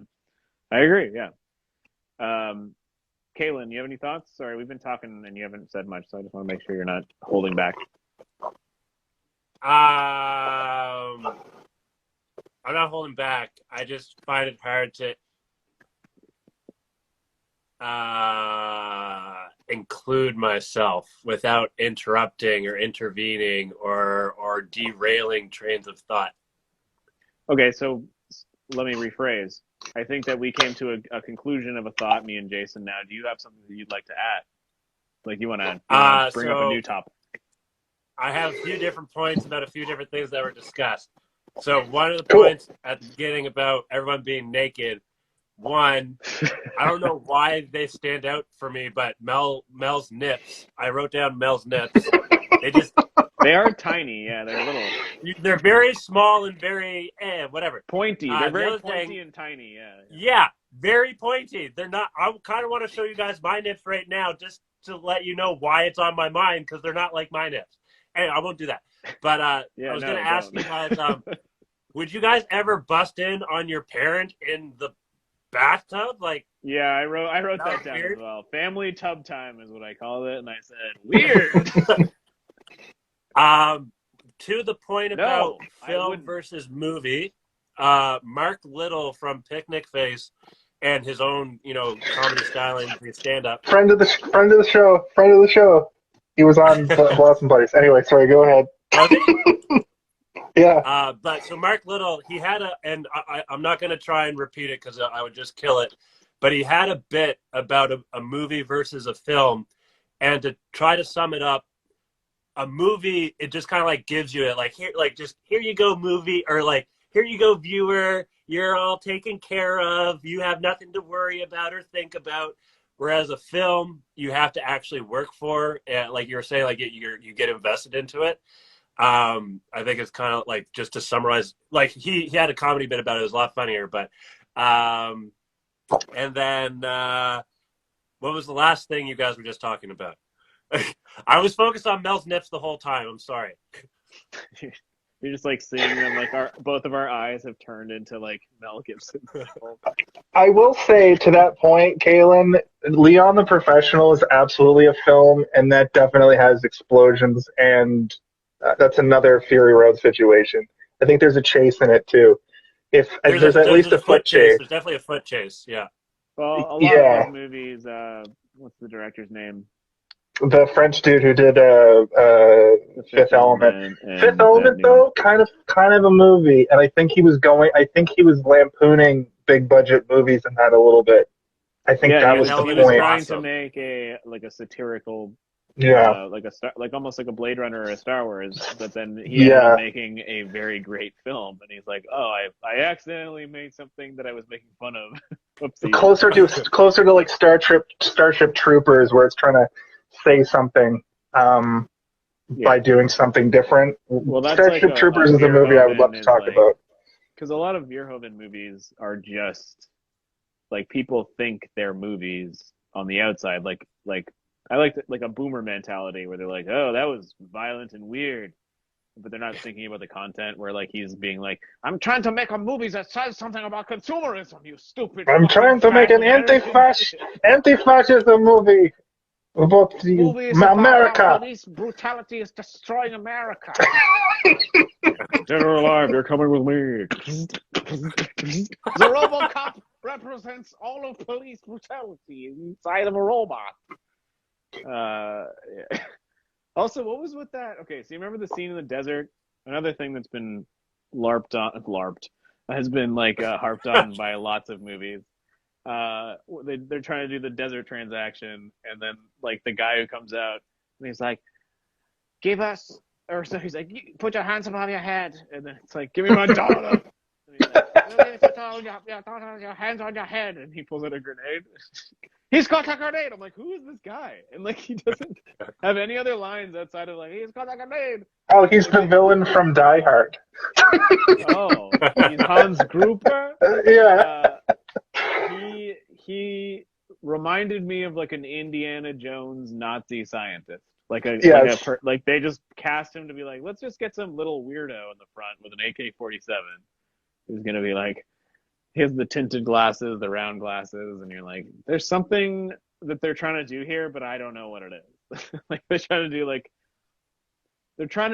I agree. Yeah. Kaylin, you have any thoughts? Sorry, we've been talking and you haven't said much, so I just want to make sure you're not holding back. I'm not holding back. I just find it hard to include myself without interrupting or intervening or derailing trains of thought. Okay, so let me rephrase. I think that we came to a conclusion of a thought, me and Jason. Now, do you have something that you'd like to add? Like you want to bring up a new topic? I have a few different points about a few different things that were discussed. So one of the points at the beginning about everyone being naked, one, I don't know why they stand out for me, but Mel's nips. I wrote down Mel's nips. They are tiny, yeah. They're little. They're very small and very whatever. Pointy. They're very pointy and tiny, yeah. Yeah, very pointy. They're not. I kind of want to show you guys my nips right now, just to let you know why it's on my mind, because they're not like my nips. And I won't do that. But I was going to ask you guys, would you guys ever bust in on your parent in the bathtub? Like, yeah, I wrote that down weird? As well. Family tub time is what I called it, and I said weird. To the point about film versus movie, Mark Little from Picnic Face and his own, comedy styling, stand up. Friend of the show. He was on Blossom Buddies. Anyway, sorry, go ahead. Yeah. But so Mark Little, he had and I'm not going to try and repeat it because I would just kill it, but he had a bit about a movie versus a film, and to try to sum it up, a movie, it just kind of like gives you it, like here you go movie, or like here you go viewer, you're all taken care of, you have nothing to worry about or think about. Whereas a film, you have to actually work for, like you were saying, like you get invested into it. I think it's kind of like, just to summarize, like he had a comedy bit about it. It was a lot funnier, but and then what was the last thing you guys were just talking about? I was focused on Mel's nips the whole time. I'm sorry. You're just like seeing them, like both of our eyes have turned into like Mel Gibson. I will say to that point, Kaylin, Leon the Professional is absolutely a film, and that definitely has explosions, and that's another Fury Road situation. I think there's a chase in it too. If there's at least a foot chase. There's definitely a foot chase. Yeah. Well, a lot of those movies. What's the director's name? The French dude who did Fifth Element. Fifth Element, though, kind of a movie, and I think he was lampooning big budget movies in that a little bit. I think that was the point. He was trying to make a satirical, like almost like a Blade Runner or a Star Wars, but then he ended up making a very great film, and he's like, oh, I accidentally made something that I was making fun of. Whoopsie. Closer to like Starship Troopers, where it's trying to say something by doing something different. Well, Starship like Troopers is a movie I would love to talk about. Because a lot of Verhoeven movies are just like, people think they're movies on the outside. Like I like a boomer mentality where they're like, oh, that was violent and weird, but they're not thinking about the content. Where like he's being like, I'm trying to make a movie that says something about consumerism. You stupid. I'm trying to make an anti-fascism movie. About America. Police brutality is destroying America. Dead or alive, you're coming with me. The RoboCop represents all of police brutality inside of a robot. Also, what was with that? Okay, so you remember the scene in the desert? Another thing that's been has been like harped on by lots of movies. They're trying to do the desert transaction, and then like the guy who comes out and he's like, he's like, put your hands above your head, and then it's like, give me my dollar. And he's like, put your hands on your head, and he pulls out a grenade. He's got a grenade. I'm like, who is this guy? And like, he doesn't have any other lines outside of like, he's got a grenade. Oh, he's the villain from Die Hard. Oh, he's Hans Gruber. Yeah. He reminded me of like an Indiana Jones Nazi scientist. Like they just cast him to be like, let's just get some little weirdo in the front with an AK-47 who's gonna be like, he has the tinted glasses, the round glasses, and you're like, there's something that they're trying to do here, but I don't know what it is. Like they're trying to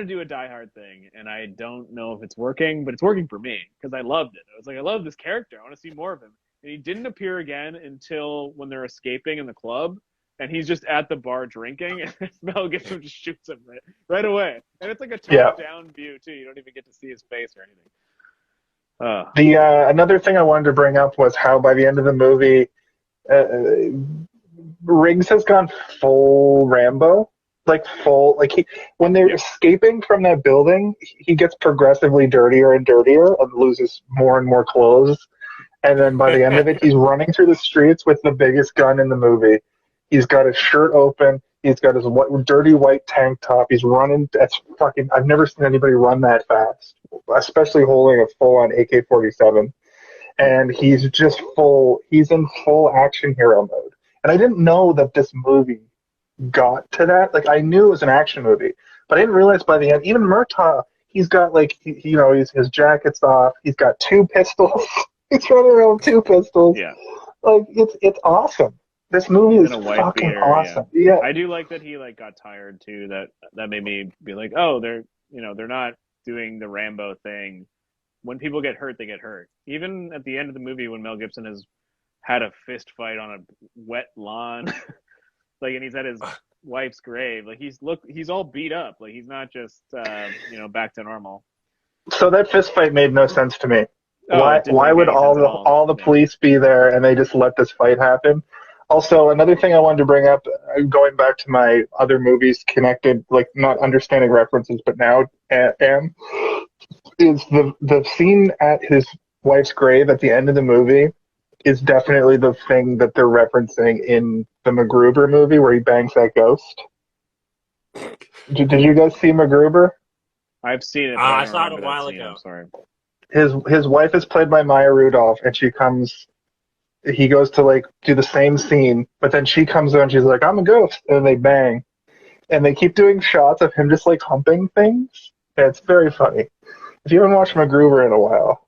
do a Die Hard thing, and I don't know if it's working, but it's working for me because I loved it. I was like, I love this character. I want to see more of him. And he didn't appear again until when they're escaping in the club, and he's just at the bar drinking, and Mel Gibson just shoots him right away. And it's like a top-down view, too. You don't even get to see his face or anything. Another thing I wanted to bring up was how by the end of the movie, Riggs has gone full Rambo. When they're escaping from that building, he gets progressively dirtier and dirtier and loses more and more clothes. And then by the end of it, he's running through the streets with the biggest gun in the movie. He's got his shirt open. He's got his dirty white tank top. He's running. I've never seen anybody run that fast, especially holding a full-on AK-47. And he's in full action hero mode. And I didn't know that this movie got to that. Like, I knew it was an action movie, but I didn't realize by the end, even Murtaugh, he's got his jacket's off. He's got 2 pistols. He's running around with 2 pistols. Yeah. Like, it's awesome. This movie is fucking awesome. Yeah. I do like that he like got tired too. That made me be like, oh, they're not doing the Rambo thing. When people get hurt, they get hurt. Even at the end of the movie, when Mel Gibson has had a fist fight on a wet lawn, like, and he's at his wife's grave, like he's all beat up. Like he's not just back to normal. So that fist fight made no sense to me. Why would all the police be there and they just let this fight happen? Also, another thing I wanted to bring up, going back to my other movies connected, like not understanding references, but now am, is the scene at his wife's grave at the end of the movie is definitely the thing that they're referencing in the MacGruber movie where he bangs that ghost. Did you guys see MacGruber? I've seen it, but I I don't saw it a remember that while scene. ago. I'm sorry. His wife is played by Maya Rudolph, and he goes to like do the same scene, but then she comes in and she's like, I'm a ghost, and they bang. And they keep doing shots of him just like humping things. And it's very funny. If you haven't watched MacGruber in a while,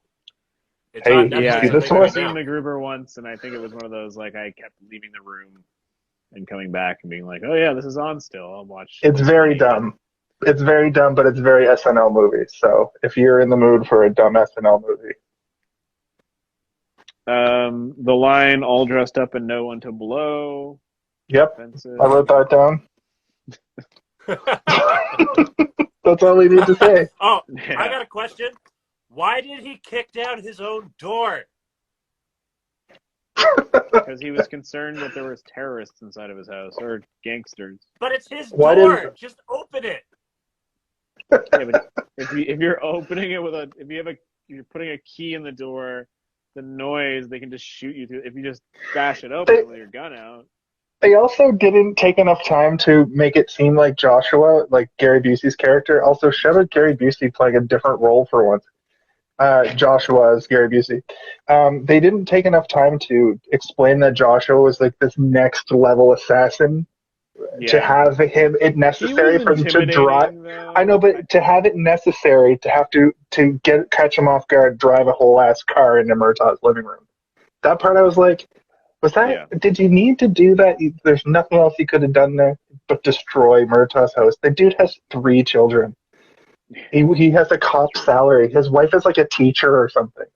It's hey, on you Yeah, Netflix, see I this think, I've one? right seen now. MacGruber once, and I think it was one of those like I kept leaving the room and coming back and being like, "Oh yeah, this is on still. I'll watch." It's very dumb. It's very dumb, but it's very SNL movie. So if you're in the mood for a dumb SNL movie, The line "all dressed up and no one to blow." yep, Offensive. I wrote that down. That's all we need to say. Oh, Yeah. I got a question. Why did he kick down his own door? Because he was concerned that there was terrorists inside of his house or gangsters. But it's his Why door. Just open it. Yeah, but if you're opening it with you're putting a key in the door, the noise they can just shoot you through. If you just bash it open with your gun out. They also didn't take enough time to make it seem like Joshua, like Gary Busey's character. Also, shout out Gary Busey playing a different role for once. Joshua as Gary Busey. They didn't take enough time to explain that Joshua was like this next level assassin. Yeah. To have him it necessary for him to drive. Though. I know, but to have it necessary to have to catch him off guard, drive a whole ass car into Murtaugh's living room. That part I was like, was that? Yeah. Did you need to do that? There's nothing else he could have done there but destroy Murtaugh's house. The dude has 3 children. He has a cop salary. His wife is like a teacher or something.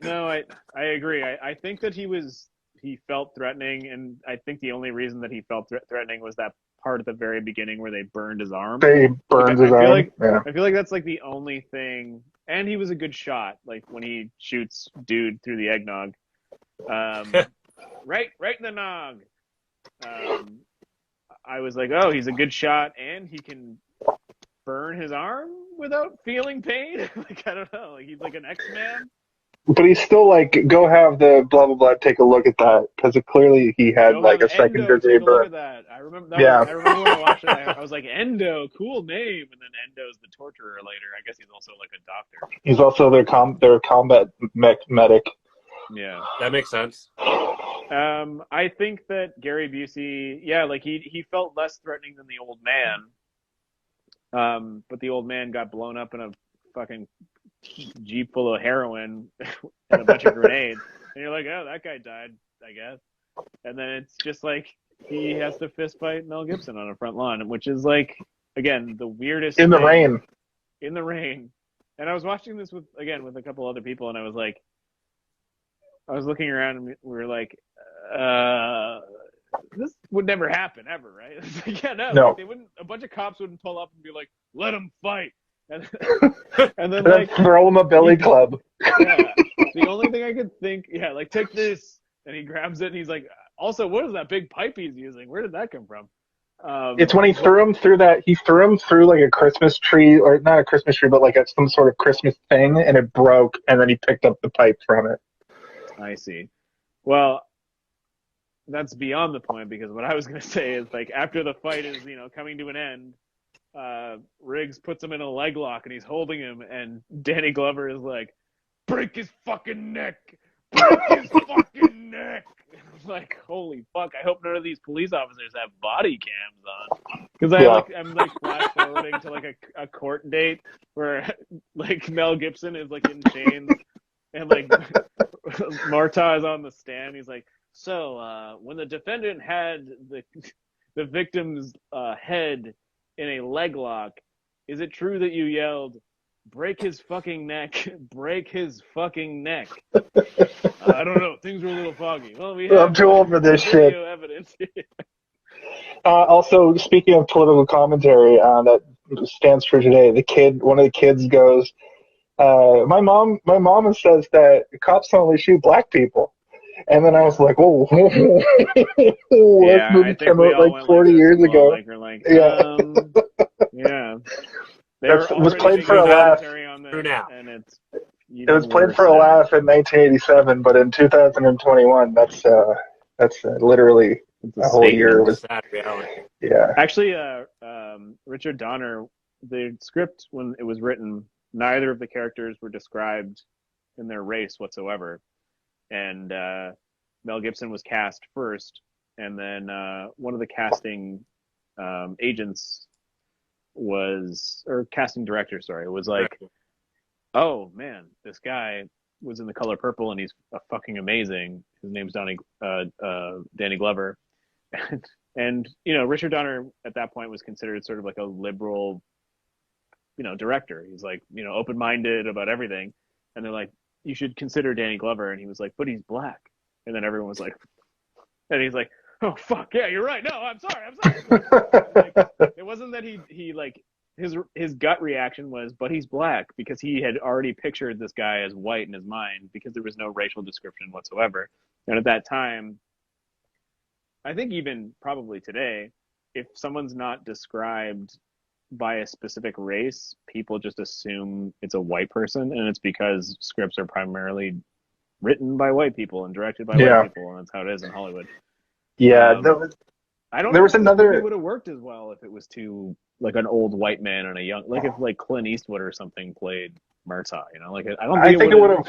No, I agree. I think that he felt threatening, and I think the only reason that he felt threatening was that part at the very beginning where they burned his arm. They burned his arm. I feel like that's like the only thing. And he was a good shot, like when he shoots dude through the eggnog, right in the nog. I was like, oh, he's a good shot, and he can burn his arm without feeling pain. Like I don't know, like he's like an X-Man. But he's still like, go have the blah blah blah. Take a look at that because clearly he had like a second degree burn. Look at that. I remember that. Yeah. I remember when I watched it. I was like, Endo, cool name. And then Endo's the torturer later. I guess he's also like a doctor. He's also their combat medic. Yeah, that makes sense. I think that Gary Busey, like he felt less threatening than the old man. But the old man got blown up in a fucking Jeep full of heroin and a bunch of grenades, and you're like, oh, that guy died, I guess. And then it's just like he has to fist fight Mel Gibson on a front lawn, which is like, again, the weirdest in the thing. rain. In the rain. And I was watching this with a couple other people, and I was looking around, and we were like, this would never happen ever, right? It's like, yeah, no. Like, they wouldn't. A bunch of cops wouldn't pull up and be like, let him fight. And then like throw him a billy club. Yeah. The only thing I could think, like take this, and he grabs it, and he's like, also, what is that big pipe he's using? Where did that come from? It's when he threw him through that. He threw him through like a Christmas tree, or not a Christmas tree, but like some sort of Christmas thing, and it broke, and then he picked up the pipe from it. I see. Well, that's beyond the point, because what I was going to say is like after the fight is coming to an end. Riggs puts him in a leg lock and he's holding him, and Danny Glover is like, break his fucking neck, break his fucking neck. I'm like, holy fuck, I hope none of these police officers have body cams on, because I'm like flash forwarding to like a court date where like Mel Gibson is like in chains and like Murtaugh is on the stand. He's like, so when the defendant had the victim's head in a leg lock, is it true that you yelled, break his fucking neck, break his fucking neck? I don't know. Things were a little foggy. Well, I'm too old for this shit. Evidence. Also, speaking of political commentary that stands true today, one of the kids goes, my mom says that cops only shoot black people. And then I was like, "Whoa!" This movie came out like 40 years ago. Yeah. It was played for a laugh. And it was played for a laugh in 1987, but in 2021, that's literally It's a whole year was sad reality. Yeah. Actually, Richard Donner, the script when it was written, neither of the characters were described in their race whatsoever, and Mel Gibson was cast first, and then one of the casting agents or casting director, sorry, was like, oh man, this guy was in The Color Purple and he's fucking amazing. His name's Danny Glover. And you know, Richard Donner at that point was considered sort of like a liberal, you know, director. He's like, you know, open-minded about everything. And they're like, you should consider Danny Glover. And he was like, but he's black. And then everyone was like, and he's like, oh fuck yeah, you're right. No, I'm sorry. Like, it wasn't that he like his gut reaction was, but he's black, because he had already pictured this guy as white in his mind because there was no racial description whatsoever. And at that time, I think even probably today, if someone's not described by a specific race, people just assume it's a white person, and it's because scripts are primarily written by white people and directed by white people, and that's how it is in Hollywood. Yeah, I don't there know was if another. It would have worked as well if it was too like an old white man and a young, like if like Clint Eastwood or something played Murtaugh, you know, like I think it would have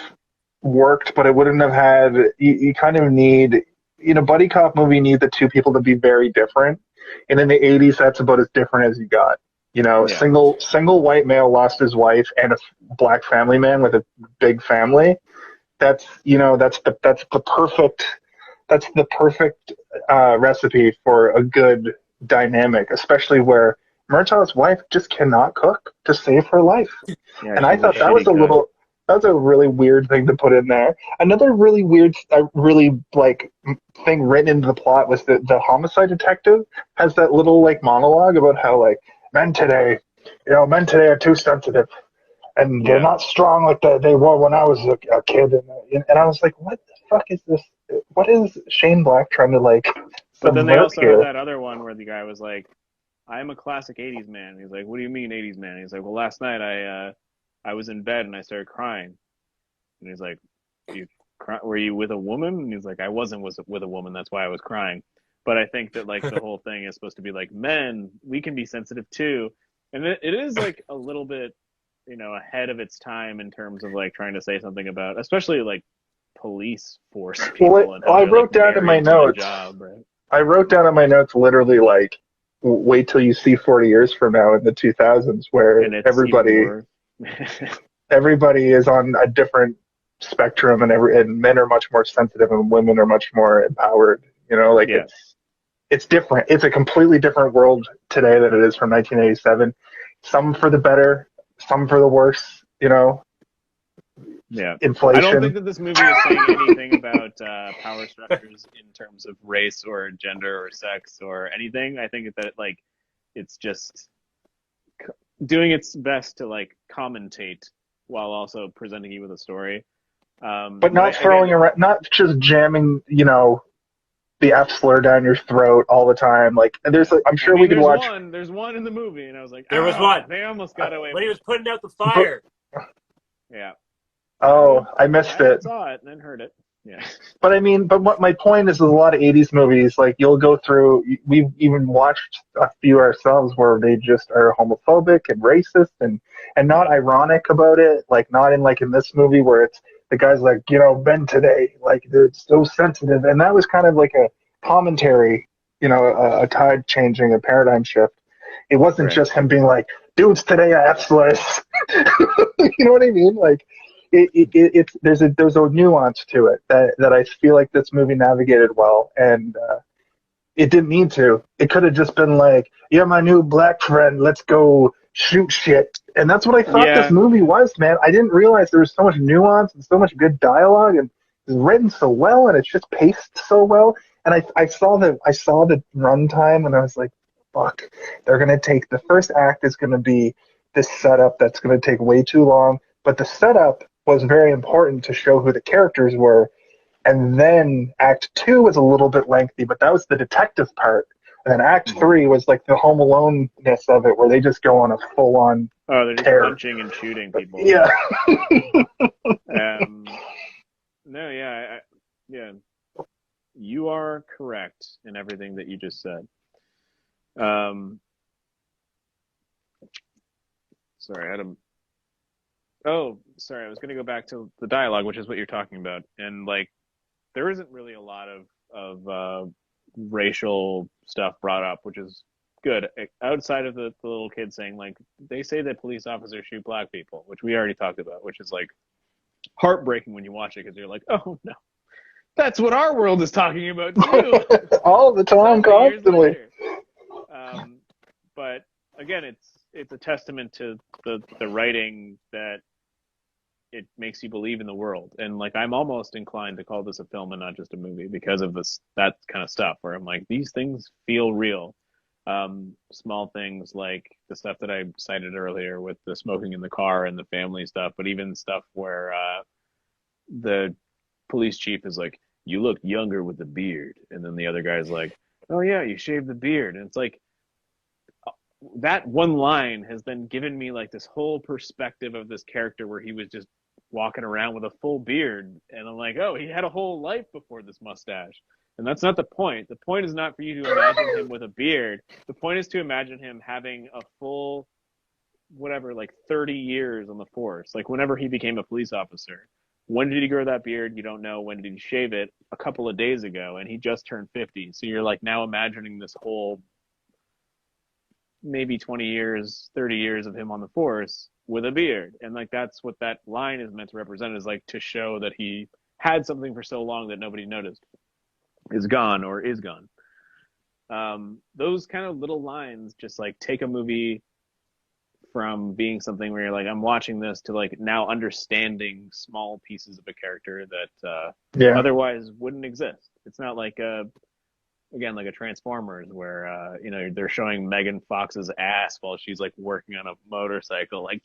worked, but it wouldn't have had. You kind of need, in a buddy cop movie, you need the two people to be very different, and in the '80s, that's about as different as you got. You know, single white male lost his wife, and a black family man with a big family. That's the perfect recipe for a good dynamic, especially where Murtaugh's wife just cannot cook to save her life. Yeah, and I thought that was a really weird thing to put in there. Another really weird, thing written into the plot was that the homicide detective has that little like monologue about how like men today are too sensitive, and they're not strong like they were when I was a kid. And I was like, what the fuck is this? What is Shane Black trying to like? But then they also had that other one where the guy was like, I'm a classic 80s man. He's like, what do you mean 80s man? He's like, well, last night I was in bed and I started crying. And he's like, were you with a woman? And he's like, I wasn't with a woman. That's why I was crying. But I think that like the whole thing is supposed to be like, men, we can be sensitive too. And it is like a little bit, you know, ahead of its time in terms of like trying to say something about, especially like police force people. I wrote down in my notes. I wrote down in my notes literally like, wait till you see 40 years from now in the 2000s, where everybody is on a different spectrum, and men are much more sensitive and women are much more empowered. You know, like it's different. It's a completely different world today than it is from 1987. Some for the better, some for the worse. You know. Yeah, inflation. I don't think that this movie is saying anything about power structures in terms of race or gender or sex or anything. I think that like it's just doing its best to like commentate while also presenting you with a story, but not around, not just jamming, you know, the F slur down your throat all the time. Like, and there's like, I'm sure we could watch. There's one in the movie, and I was like, there was one. They almost got away when he was putting out the fire. Yeah. Oh, I missed it. I saw it and then heard it. Yeah. But I mean, what my point is, a lot of 80s movies, like you'll go through, we've even watched a few ourselves where they just are homophobic and racist and not ironic about it. Like not in this movie where it's the guy's like, you know, men today, like they're so sensitive. And that was kind of like a commentary, you know, a tide changing, a paradigm shift. It wasn't just him being like, dudes today are F-slurs. You know what I mean? Like, there's a nuance to it that I feel like this movie navigated well, and it didn't need to. It could have just been like, "You're my new black friend. Let's go shoot shit," and that's what I thought this movie was, man. I didn't realize there was so much nuance and so much good dialogue, and it's written so well, and it's just paced so well. And I saw the runtime, and I was like, "Fuck, they're gonna take the first act is gonna be this setup that's gonna take way too long," but the setup was very important to show who the characters were. And then Act 2 was a little bit lengthy, but that was the detective part. And then Act 3 was like the Home Alone-ness of it, where they just go on a full-on they're just tear. Punching and shooting people. Yeah. you are correct in everything that you just said. Sorry, Adam. Oh, sorry. I was going to go back to the dialogue, which is what you're talking about, and like, there isn't really a lot of racial stuff brought up, which is good. Outside of the little kid saying, like, they say that police officers shoot black people, which we already talked about, which is like heartbreaking when you watch it because you're like, oh no, that's what our world is talking about too. All the time, constantly. But again, it's a testament to the writing that it makes you believe in the world. And like, I'm almost inclined to call this a film and not just a movie because of that kind of stuff where I'm like, these things feel real. Small things like the stuff that I cited earlier with the smoking in the car and the family stuff, but even stuff where the police chief is like, you look younger with the beard. And then the other guy's like, oh yeah, you shaved the beard. And it's like, that one line has then given me like this whole perspective of this character where he was just walking around with a full beard. And I'm like, oh, he had a whole life before this mustache. And that's not the point. The point is not for you to imagine him with a beard. The point is to imagine him having a full, whatever, like 30 years on the force. Like whenever he became a police officer. When did he grow that beard? You don't know. When did he shave it? A couple of days ago. And he just turned 50. So you're like now imagining this whole maybe 20 years, 30 years of him on the force with a beard. And like, that's what that line is meant to represent, is like to show that he had something for so long that nobody noticed is gone or is gone. Those kind of little lines just like take a movie from being something where you're like, I'm watching this, to like now understanding small pieces of a character that otherwise wouldn't exist. It's not like again, like a Transformers where, they're showing Megan Fox's ass while she's like working on a motorcycle. Like,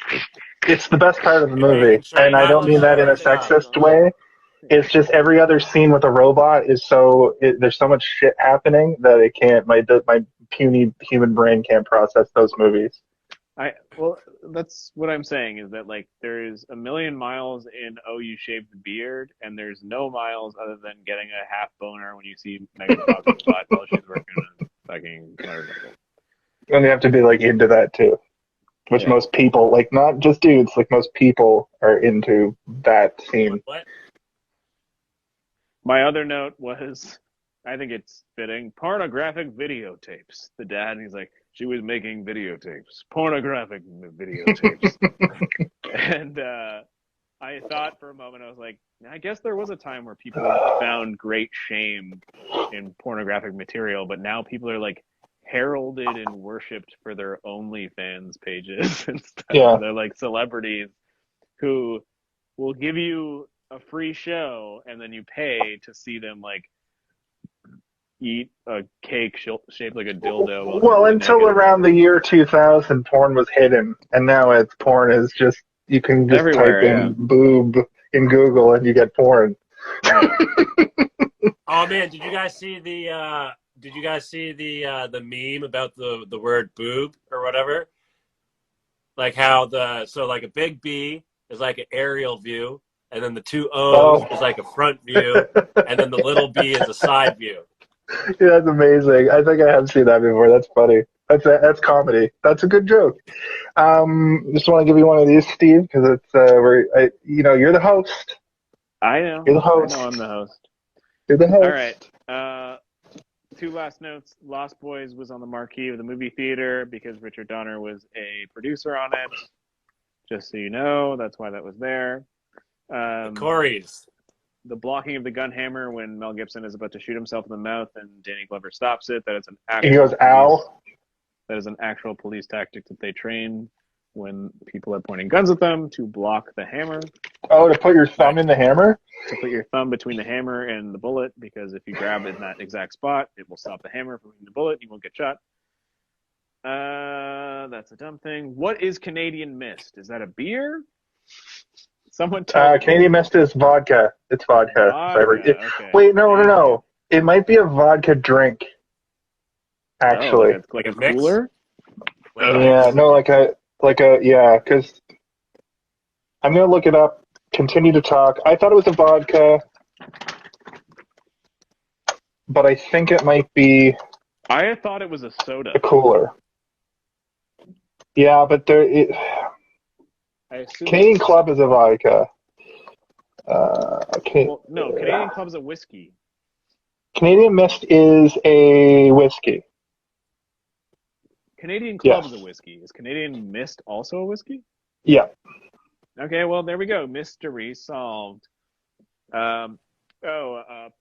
it's the best part of the movie. And I don't mean that in a sexist way. It's just every other scene with a robot is there's so much shit happening that it can't, my puny human brain can't process those movies. Well, that's what I'm saying, is that like there's a million miles in Oh You Shaved the Beard, and there's no miles other than getting a half boner when you see Megan Fox's butt while she's working on a fucking motorcycle. And you have to be like into that too, which most people, like not just dudes, like most people are into that scene. What? My other note was, I think it's fitting, pornographic videotapes. The dad, he's like, she was making videotapes, pornographic videotapes. And I thought for a moment, I was like, I guess there was a time where people found great shame in pornographic material, but now people are like heralded and worshipped for their OnlyFans pages and stuff. Yeah. They're like celebrities who will give you a free show and then you pay to see them like eat a cake shaped like a dildo. Well, until around the year 2000, porn was hidden, and now porn is just, you can just type in boob in Google and you get porn. Oh man, did you guys see the meme about the word boob or whatever? Like how like a big B is like an aerial view, and then the two O's is like a front view, and then the little B is a side view. Yeah, that's amazing. I think I have seen that before. That's funny. That's comedy. That's a good joke. Just want to give you one of these, Steve, because it's you're the host. I know. You're the host. I know I'm the host. You're the host. All right. Two last notes. Lost Boys was on the marquee of the movie theater because Richard Donner was a producer on it. Just so you know, that's why that was there. Corey's. The blocking of the gun hammer when Mel Gibson is about to shoot himself in the mouth and Danny Glover stops it. That is an actual. He goes, "Ow!" That is an actual police tactic that they train when people are pointing guns at them to block the hammer. Oh, to put your thumb in the hammer? To put your thumb between the hammer and the bullet, because if you grab it in that exact spot, it will stop the hammer from hitting the bullet. You won't get shot. That's a dumb thing. What is Canadian Mist? Is that a beer? Someone tell Canadian Mist is vodka. It's vodka. Okay. Wait, no. It might be a vodka drink. Actually, like a cooler. Yeah, no, like a because I'm gonna look it up. Continue to talk. I thought it was a vodka. but I think it might be I thought it was a soda. a cooler. Yeah, but I assume Canadian Club is a vodka. Well, no, Canadian Club's a whiskey. Canadian Mist is a whiskey. Canadian Club Yes. is a whiskey. Is Canadian Mist also a whiskey? Yeah. Okay, well, there we go. Mystery solved.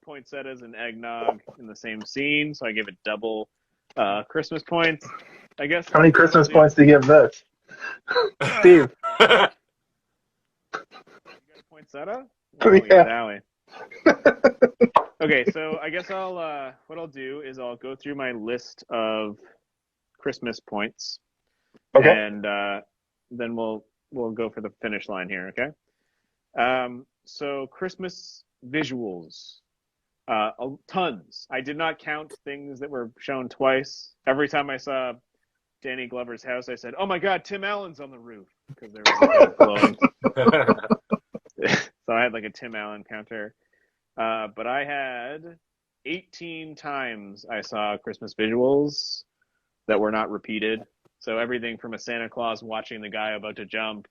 Poinsettias and eggnog in the same scene, so I give it double Christmas points. I guess. How many Christmas points do you give this? Steve. You got a poinsettia? Oh, Yeah. Okay, so I guess what I'll do is I'll go through my list of Christmas points, Okay. and then we'll go for the finish line here. Okay. So Christmas visuals, tons. I did not count things that were shown twice. Every time I saw Danny Glover's house, I said, "Oh my God, Tim Allen's on the roof," because there was a glowing. So I had like a Tim Allen counter. But I had 18 times I saw Christmas visuals that were not repeated. So everything from a Santa Claus watching the guy about to jump,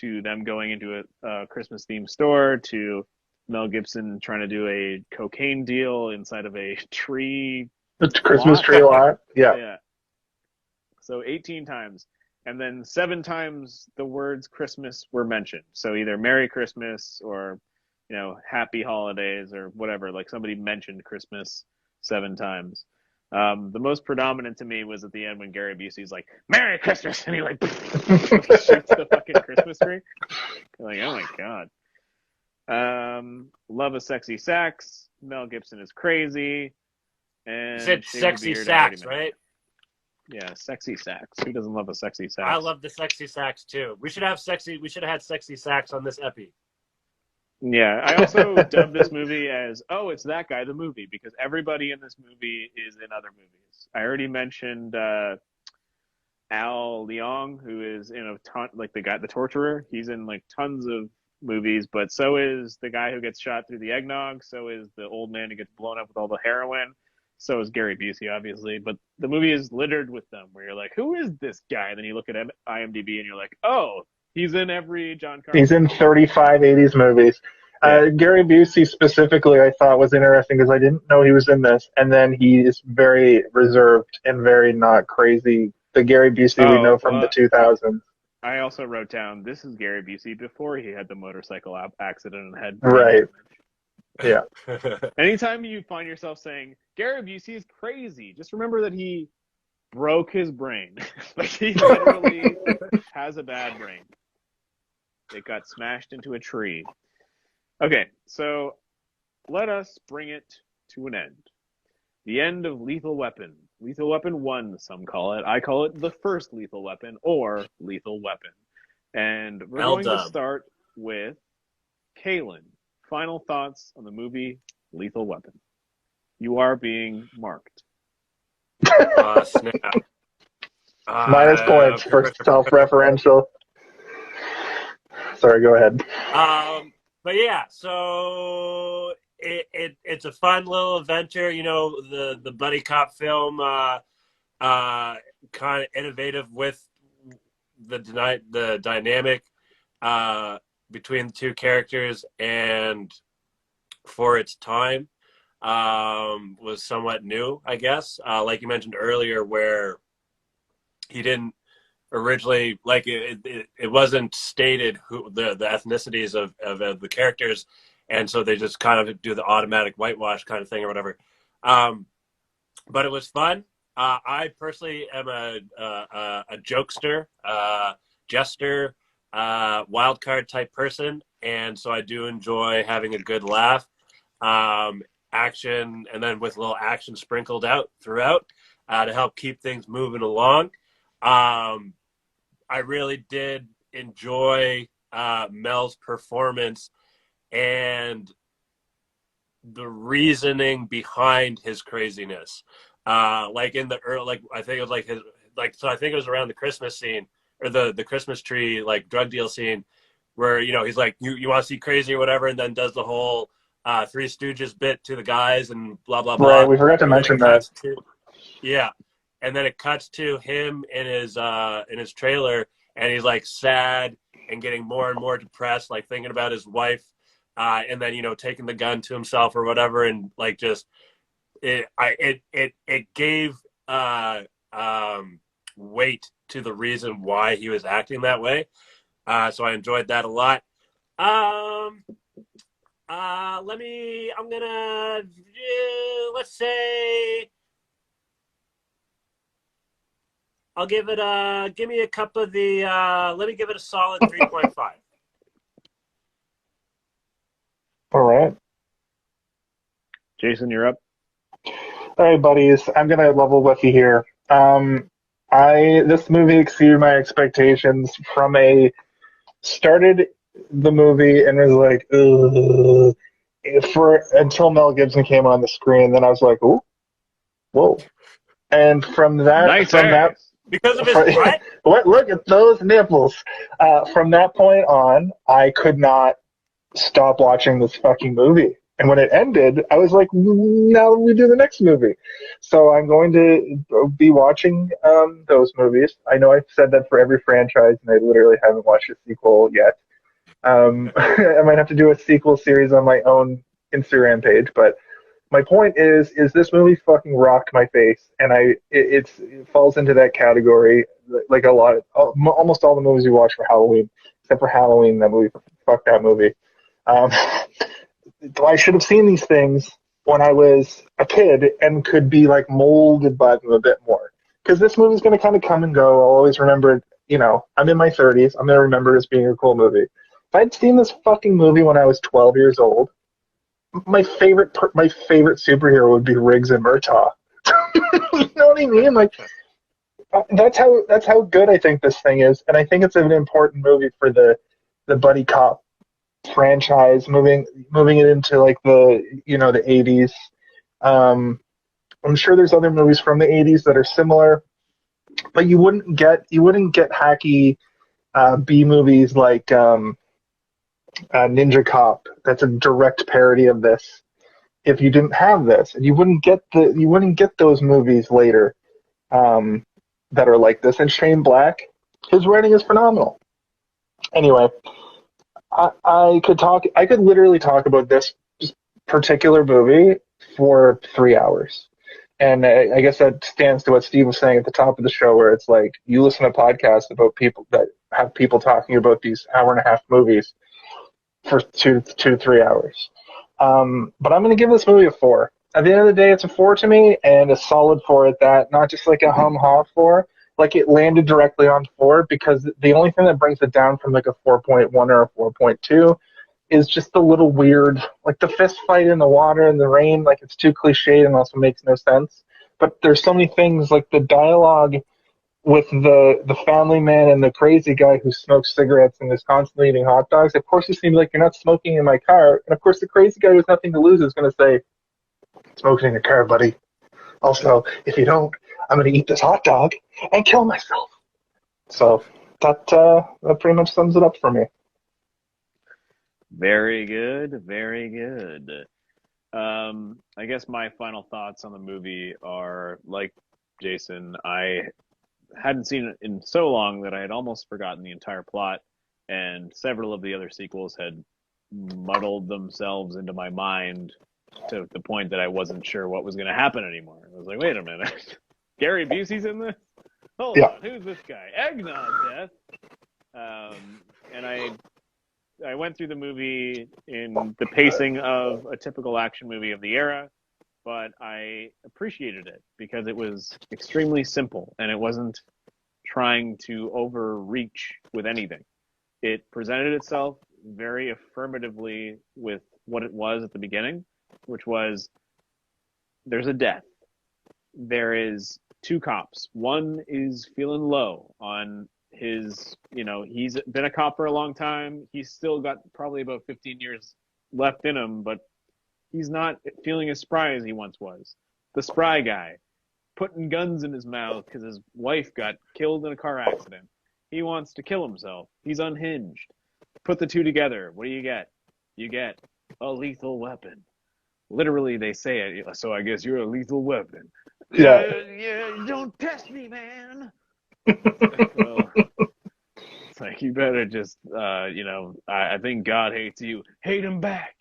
to them going into a Christmas themed store, to Mel Gibson trying to do a cocaine deal inside of a tree. It's Christmas tree lot. Yeah. So 18 times. And then 7 times the words Christmas were mentioned. So either Merry Christmas or, Happy Holidays or whatever. Like somebody mentioned Christmas 7 times. The most predominant to me was at the end when Gary Busey's like, "Merry Christmas!" and he like shoots the fucking Christmas tree. Like, oh my God. Love a sexy sax. Mel Gibson is crazy. And you said sexy sax, right? Yeah, sexy sax. Who doesn't love a sexy sax? I love the sexy sax too. We should have had sexy sax on this epi. Yeah, I also dubbed this movie as, it's that guy, the movie, because everybody in this movie is in other movies. I already mentioned Al Leong, who is in a ton, like the torturer. He's in like tons of movies, but so is the guy who gets shot through the eggnog. So is the old man who gets blown up with all the heroin. So is Gary Busey, obviously. But the movie is littered with them, where you're like, who is this guy? And then you look at IMDb and you're like, oh, he's in every John Carpenter. He's in 35 80s movies. Yeah. Gary Busey specifically, I thought was interesting because I didn't know he was in this. And then he is very reserved and very not crazy. The Gary Busey we know from the 2000s. I also wrote down, this is Gary Busey before he had the motorcycle accident and had right. Yeah. Anytime you find yourself saying Gary Busey is crazy, just remember that he broke his brain. Like he literally has a bad brain. It got smashed into a tree. Okay, so let us bring it to an end. The end of Lethal Weapon. Lethal Weapon 1, some call it. I call it the first Lethal Weapon or Lethal Weapon. And we're going to start with Kaylin. Final thoughts on the movie Lethal Weapon. You are being marked. Snap. Minus points for self-referential. Sorry, go ahead. But yeah, so it's a fun little adventure. The buddy cop film, kind of innovative with the dynamic between the two characters, and for its time was somewhat new, I guess. Like you mentioned earlier, where he didn't originally, like it wasn't stated who the ethnicities of the characters, and so they just kind of do the automatic whitewash kind of thing or whatever. But it was fun. I personally am a jokester, jester, wild card type person, and so I do enjoy having a good laugh, action, and then with a little action sprinkled out throughout to help keep things moving along. I really did enjoy Mel's performance and the reasoning behind his craziness. Like in the early, like I think it was like his, like, so I think it was around the Christmas scene or the Christmas tree, like drug deal scene where, he's like, you want to see crazy or whatever. And then does the whole, Three Stooges bit to the guys and blah blah Right, blah. we forgot to And then mention it that. cuts to, yeah, and then it cuts to him in his trailer, and he's like sad and getting more and more depressed, like thinking about his wife, and then taking the gun to himself or whatever, and like just it gave weight to the reason why he was acting that way. So I enjoyed that a lot. I'm gonna, let's say, I'll give it give me a cup of the, let me give it a solid 3.5. All right. Jason, you're up. All right, buddies. I'm gonna level with you here. This movie exceeded my expectations from started the movie and was like, ugh, until Mel Gibson came on the screen. Then I was like, ooh, whoa. And from Nice ass. Because of his what? Look at those nipples. From that point on, I could not stop watching this fucking movie. And when it ended, I was like, now we do the next movie. So I'm going to be watching those movies. I know I've said that for every franchise, and I literally haven't watched a sequel yet. I might have to do a sequel series on my own Instagram page, but my point is this movie fucking rocked my face, and it falls into that category like almost all the movies we watch for Halloween, except for Halloween, that movie, fuck that movie. I should have seen these things when I was a kid and could be like molded by them a bit more. Because this movie's going to kind of come and go. I'll always remember it. I'm in my 30s. I'm going to remember it as being a cool movie. If I'd seen this fucking movie when I was 12 years old, my favorite superhero would be Riggs and Murtaugh. You know what I mean? Like that's how good I think this thing is, and I think it's an important movie for the buddy cop franchise, moving it into like the 80s. I'm sure there's other movies from the 80s that are similar, but you wouldn't get hacky B movies like Ninja Cop. That's a direct parody of this. If you didn't have this, and you wouldn't get those movies later that are like this. And Shane Black, his writing is phenomenal. Anyway, I could literally talk about this particular movie for 3 hours. And I guess that stands to what Steve was saying at the top of the show, where it's like you listen to podcasts about people that have people talking about these hour-and-a-half movies for 2 to 3 hours. But I'm going to give this movie a 4. At the end of the day, it's a 4 to me, and a solid 4 at that. Not just like a hum-ha 4. Like it landed directly on 4, because the only thing that brings it down from like a 4.1 or a 4.2 is just the little weird, like the fist fight in the water and the rain. Like it's too cliched and also makes no sense. But there's so many things, like the dialogue with the family man and the crazy guy who smokes cigarettes and is constantly eating hot dogs. Of course, you seem like you're not smoking in my car. And of course, the crazy guy who has nothing to lose is going to say, "Smoking in your car, buddy. Also, if you don't, I'm going to eat this hot dog and kill myself." So that pretty much sums it up for me. Very good, very good. I guess my final thoughts on the movie are, like Jason, I hadn't seen it in so long that I had almost forgotten the entire plot, and several of the other sequels had muddled themselves into my mind to the point that I wasn't sure what was going to happen anymore. I was like, wait a minute. Gary Busey's in this? Hold on, who's this guy? Eggnog Death. And I went through the movie in the pacing of a typical action movie of the era, but I appreciated it because it was extremely simple and it wasn't trying to overreach with anything. It presented itself very affirmatively with what it was at the beginning, which was there's a death. There is 2 cops. One is feeling low on his, he's been a cop for a long time. He's still got probably about 15 years left in him, but he's not feeling as spry as he once was. The spry guy, putting guns in his mouth because his wife got killed in a car accident. He wants to kill himself. He's unhinged. Put the 2 together. What do you get? You get a lethal weapon. Literally, they say it. So I guess you're a lethal weapon. Yeah. Yeah. Don't test me, man. Well, it's like you better just, I think God hates you. Hate him back.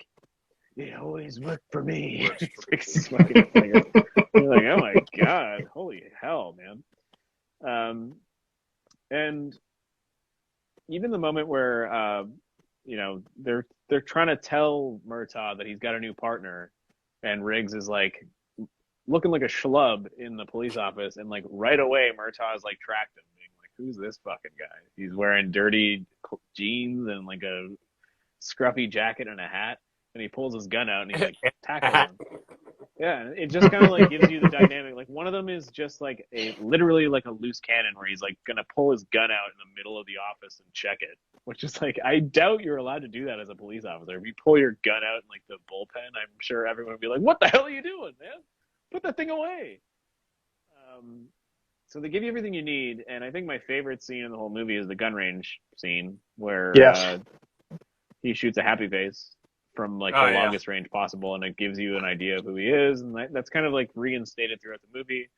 It always worked for me. It's like, you're like, oh my God, holy hell, man. And even the moment where, they're trying to tell Murtaugh that he's got a new partner, and Riggs is like looking like a schlub in the police office, and like right away Murtaugh is like tracked him, being like, "Who's this fucking guy? He's wearing dirty jeans and like a scruffy jacket and a hat." And he pulls his gun out and he's like tackling him. Yeah, it just kind of like gives you the dynamic. Like one of them is just like literally like a loose cannon where he's like gonna pull his gun out in the middle of the office and check it, which is like, I doubt you're allowed to do that as a police officer. If you pull your gun out in like the bullpen, I'm sure everyone would be like, "What the hell are you doing, man? Put that thing away." So they give you everything you need, and I think my favorite scene in the whole movie is the gun range scene where he shoots a happy face from like the longest range possible, and it gives you an idea of who he is, and that's kind of like reinstated throughout the movie.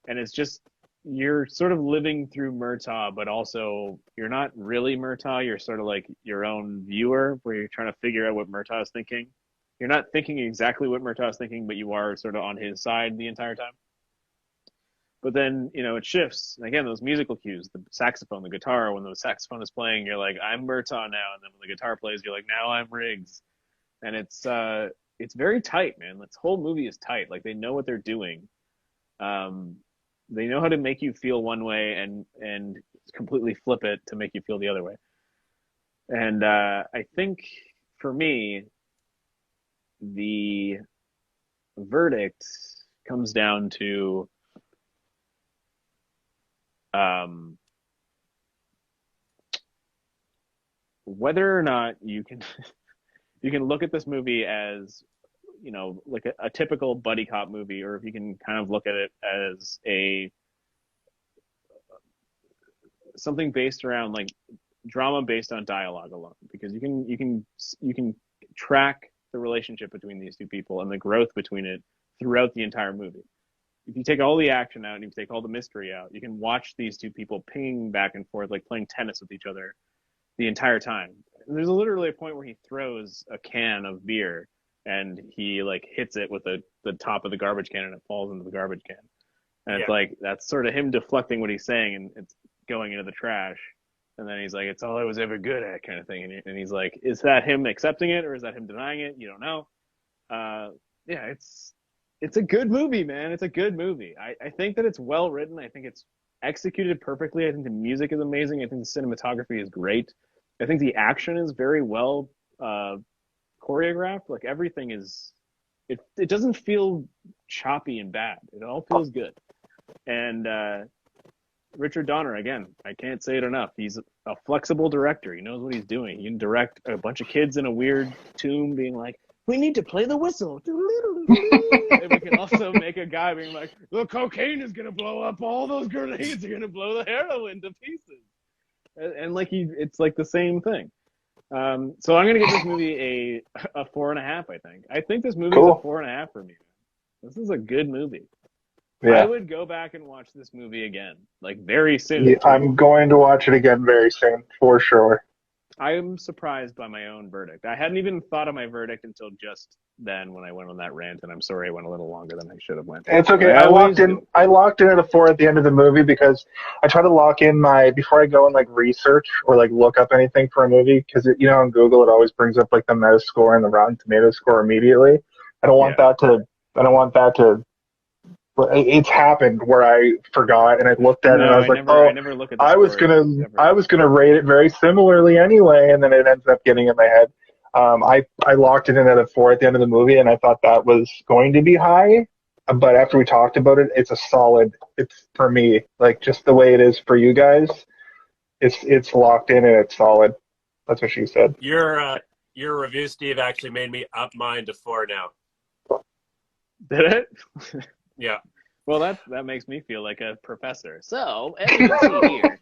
And it's just, you're sort of living through Murtaugh, but also you're not really Murtaugh. You're sort of like your own viewer, where you're trying to figure out what Murtaugh is thinking. You're not thinking exactly what Murtaugh is thinking, but you are sort of on his side the entire time. But then, it shifts. And again, those musical cues, the saxophone, the guitar, when the saxophone is playing, you're like, I'm Murtaugh now. And then when the guitar plays, you're like, now I'm Riggs. And it's very tight, man. This whole movie is tight. Like, they know what they're doing. They know how to make you feel one way and completely flip it to make you feel the other way. And I think for me, the verdict comes down to whether or not you can you can look at this movie as, like a typical buddy cop movie, or if you can kind of look at it as something based around like drama based on dialogue alone, because you can track the relationship between these two people and the growth between it throughout the entire movie. If you take all the action out and you take all the mystery out, you can watch these two people pinging back and forth, like playing tennis with each other the entire time. And there's literally a point where he throws a can of beer and he like hits it with the top of the garbage can and it falls into the garbage can. And it's like, that's sort of him deflecting what he's saying and it's going into the trash. And then he's like, "It's all I was ever good at," kind of thing. And he's like, is that him accepting it or is that him denying it? You don't know. It's a good movie, man. It's a good movie. I think that it's well written. I think it's executed perfectly. I think the music is amazing. I think the cinematography is great. I think the action is very well choreographed. Like everything is, it doesn't feel choppy and bad. It all feels good. And Richard Donner, again, I can't say it enough. He's a flexible director. He knows what he's doing. He can direct a bunch of kids in a weird tomb being like, "We need to play the whistle." And we can also make a guy being like, "The cocaine is going to blow up. All those grenades are going to blow the heroin to pieces." And like it's like the same thing. So I'm going to give this movie a 4.5, I think. I think this movie is a 4.5 for me. This is a good movie. Yeah. I would go back and watch this movie again, like very soon. Yeah, I'm going to watch it again very soon, for sure. I'm surprised by my own verdict. I hadn't even thought of my verdict until just then when I went on that rant, and I'm sorry I went a little longer than I should have went. It's okay. I locked in at a 4 at the end of the movie because I try to lock in before I go and like research or like look up anything for a movie, because on Google it always brings up like the Metascore and the Rotten Tomatoes score immediately. I don't want that to. It's happened where I forgot and I looked at it and I was I never look at the I was gonna rate it very similarly anyway, and then it ends up getting in my head. I locked it in at a 4 at the end of the movie, and I thought that was going to be high, but after we talked about it, it's a solid. It's for me, like just the way it is for you guys. It's locked in and it's solid. That's what she said. Your review, Steve, actually made me up mine to 4 now. Did it? Yeah. Well, that makes me feel like a professor. So, as you can see here,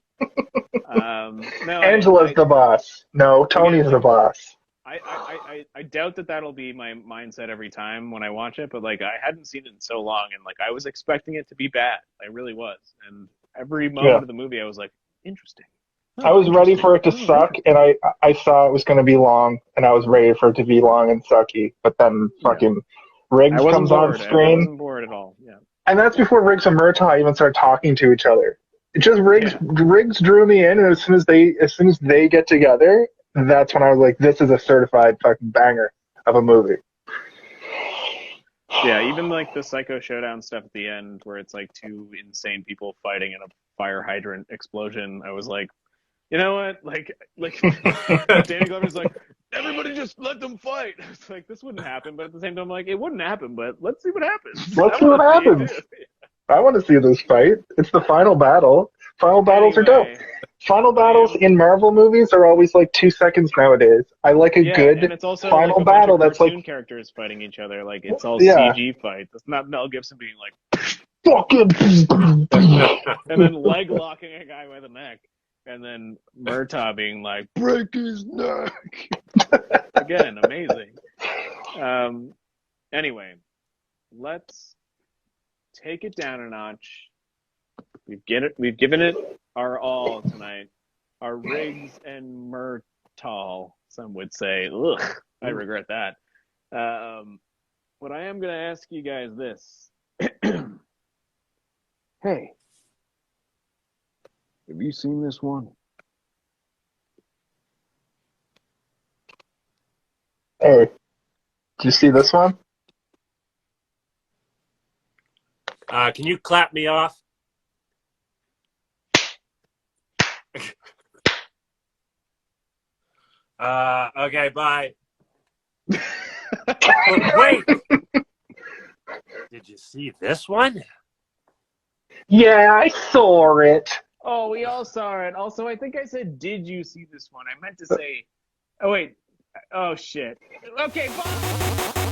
Angela's the boss. No, Tony's the boss. I doubt that that'll be my mindset every time when I watch it, but like I hadn't seen it in so long, and like I was expecting it to be bad. I really was, and every moment of the movie, I was like, interesting. I was ready for it to suck, and I saw it was going to be long, and I was ready for it to be long and sucky. But then fucking Riggs comes on screen. I wasn't bored at all. Yeah, and that's before Riggs and Murtaugh even start talking to each other. It just Riggs drew me in, and as soon as they get together, that's when I was like, this is a certified fucking banger of a movie. Yeah, even like the Psycho Showdown stuff at the end, where it's like two insane people fighting in a fire hydrant explosion. I was like, you know what? Like Danny Glover's like, everybody just let them fight. It's like, this wouldn't happen, but at the same time, I'm like, it wouldn't happen, but let's see what happens. Let's see what happens. I want to see this fight. It's the final battle. Final battles are dope. Final battles in Marvel movies are always like 2 seconds nowadays. I like a good and it's also final like a battle bunch of that's like characters fighting each other. Like it's all CG fights. It's not Mel Gibson being like fucking and then leg locking a guy by the neck, and then Murtaugh being like break his neck. Again, amazing. Anyway, let's take it down a notch. We've given it our all tonight. Our Riggs and Murtaugh, some would say. Ugh, I regret that. But I am going to ask you guys this. Hey, have you seen this one? Hey, did you see this one? Can you clap me off? Okay, bye. Wait. Did you see this one? Yeah, I saw it. Oh, we all saw it. Also, I think I said, did you see this one? I meant to say, oh, wait. Oh, shit. Okay, bye.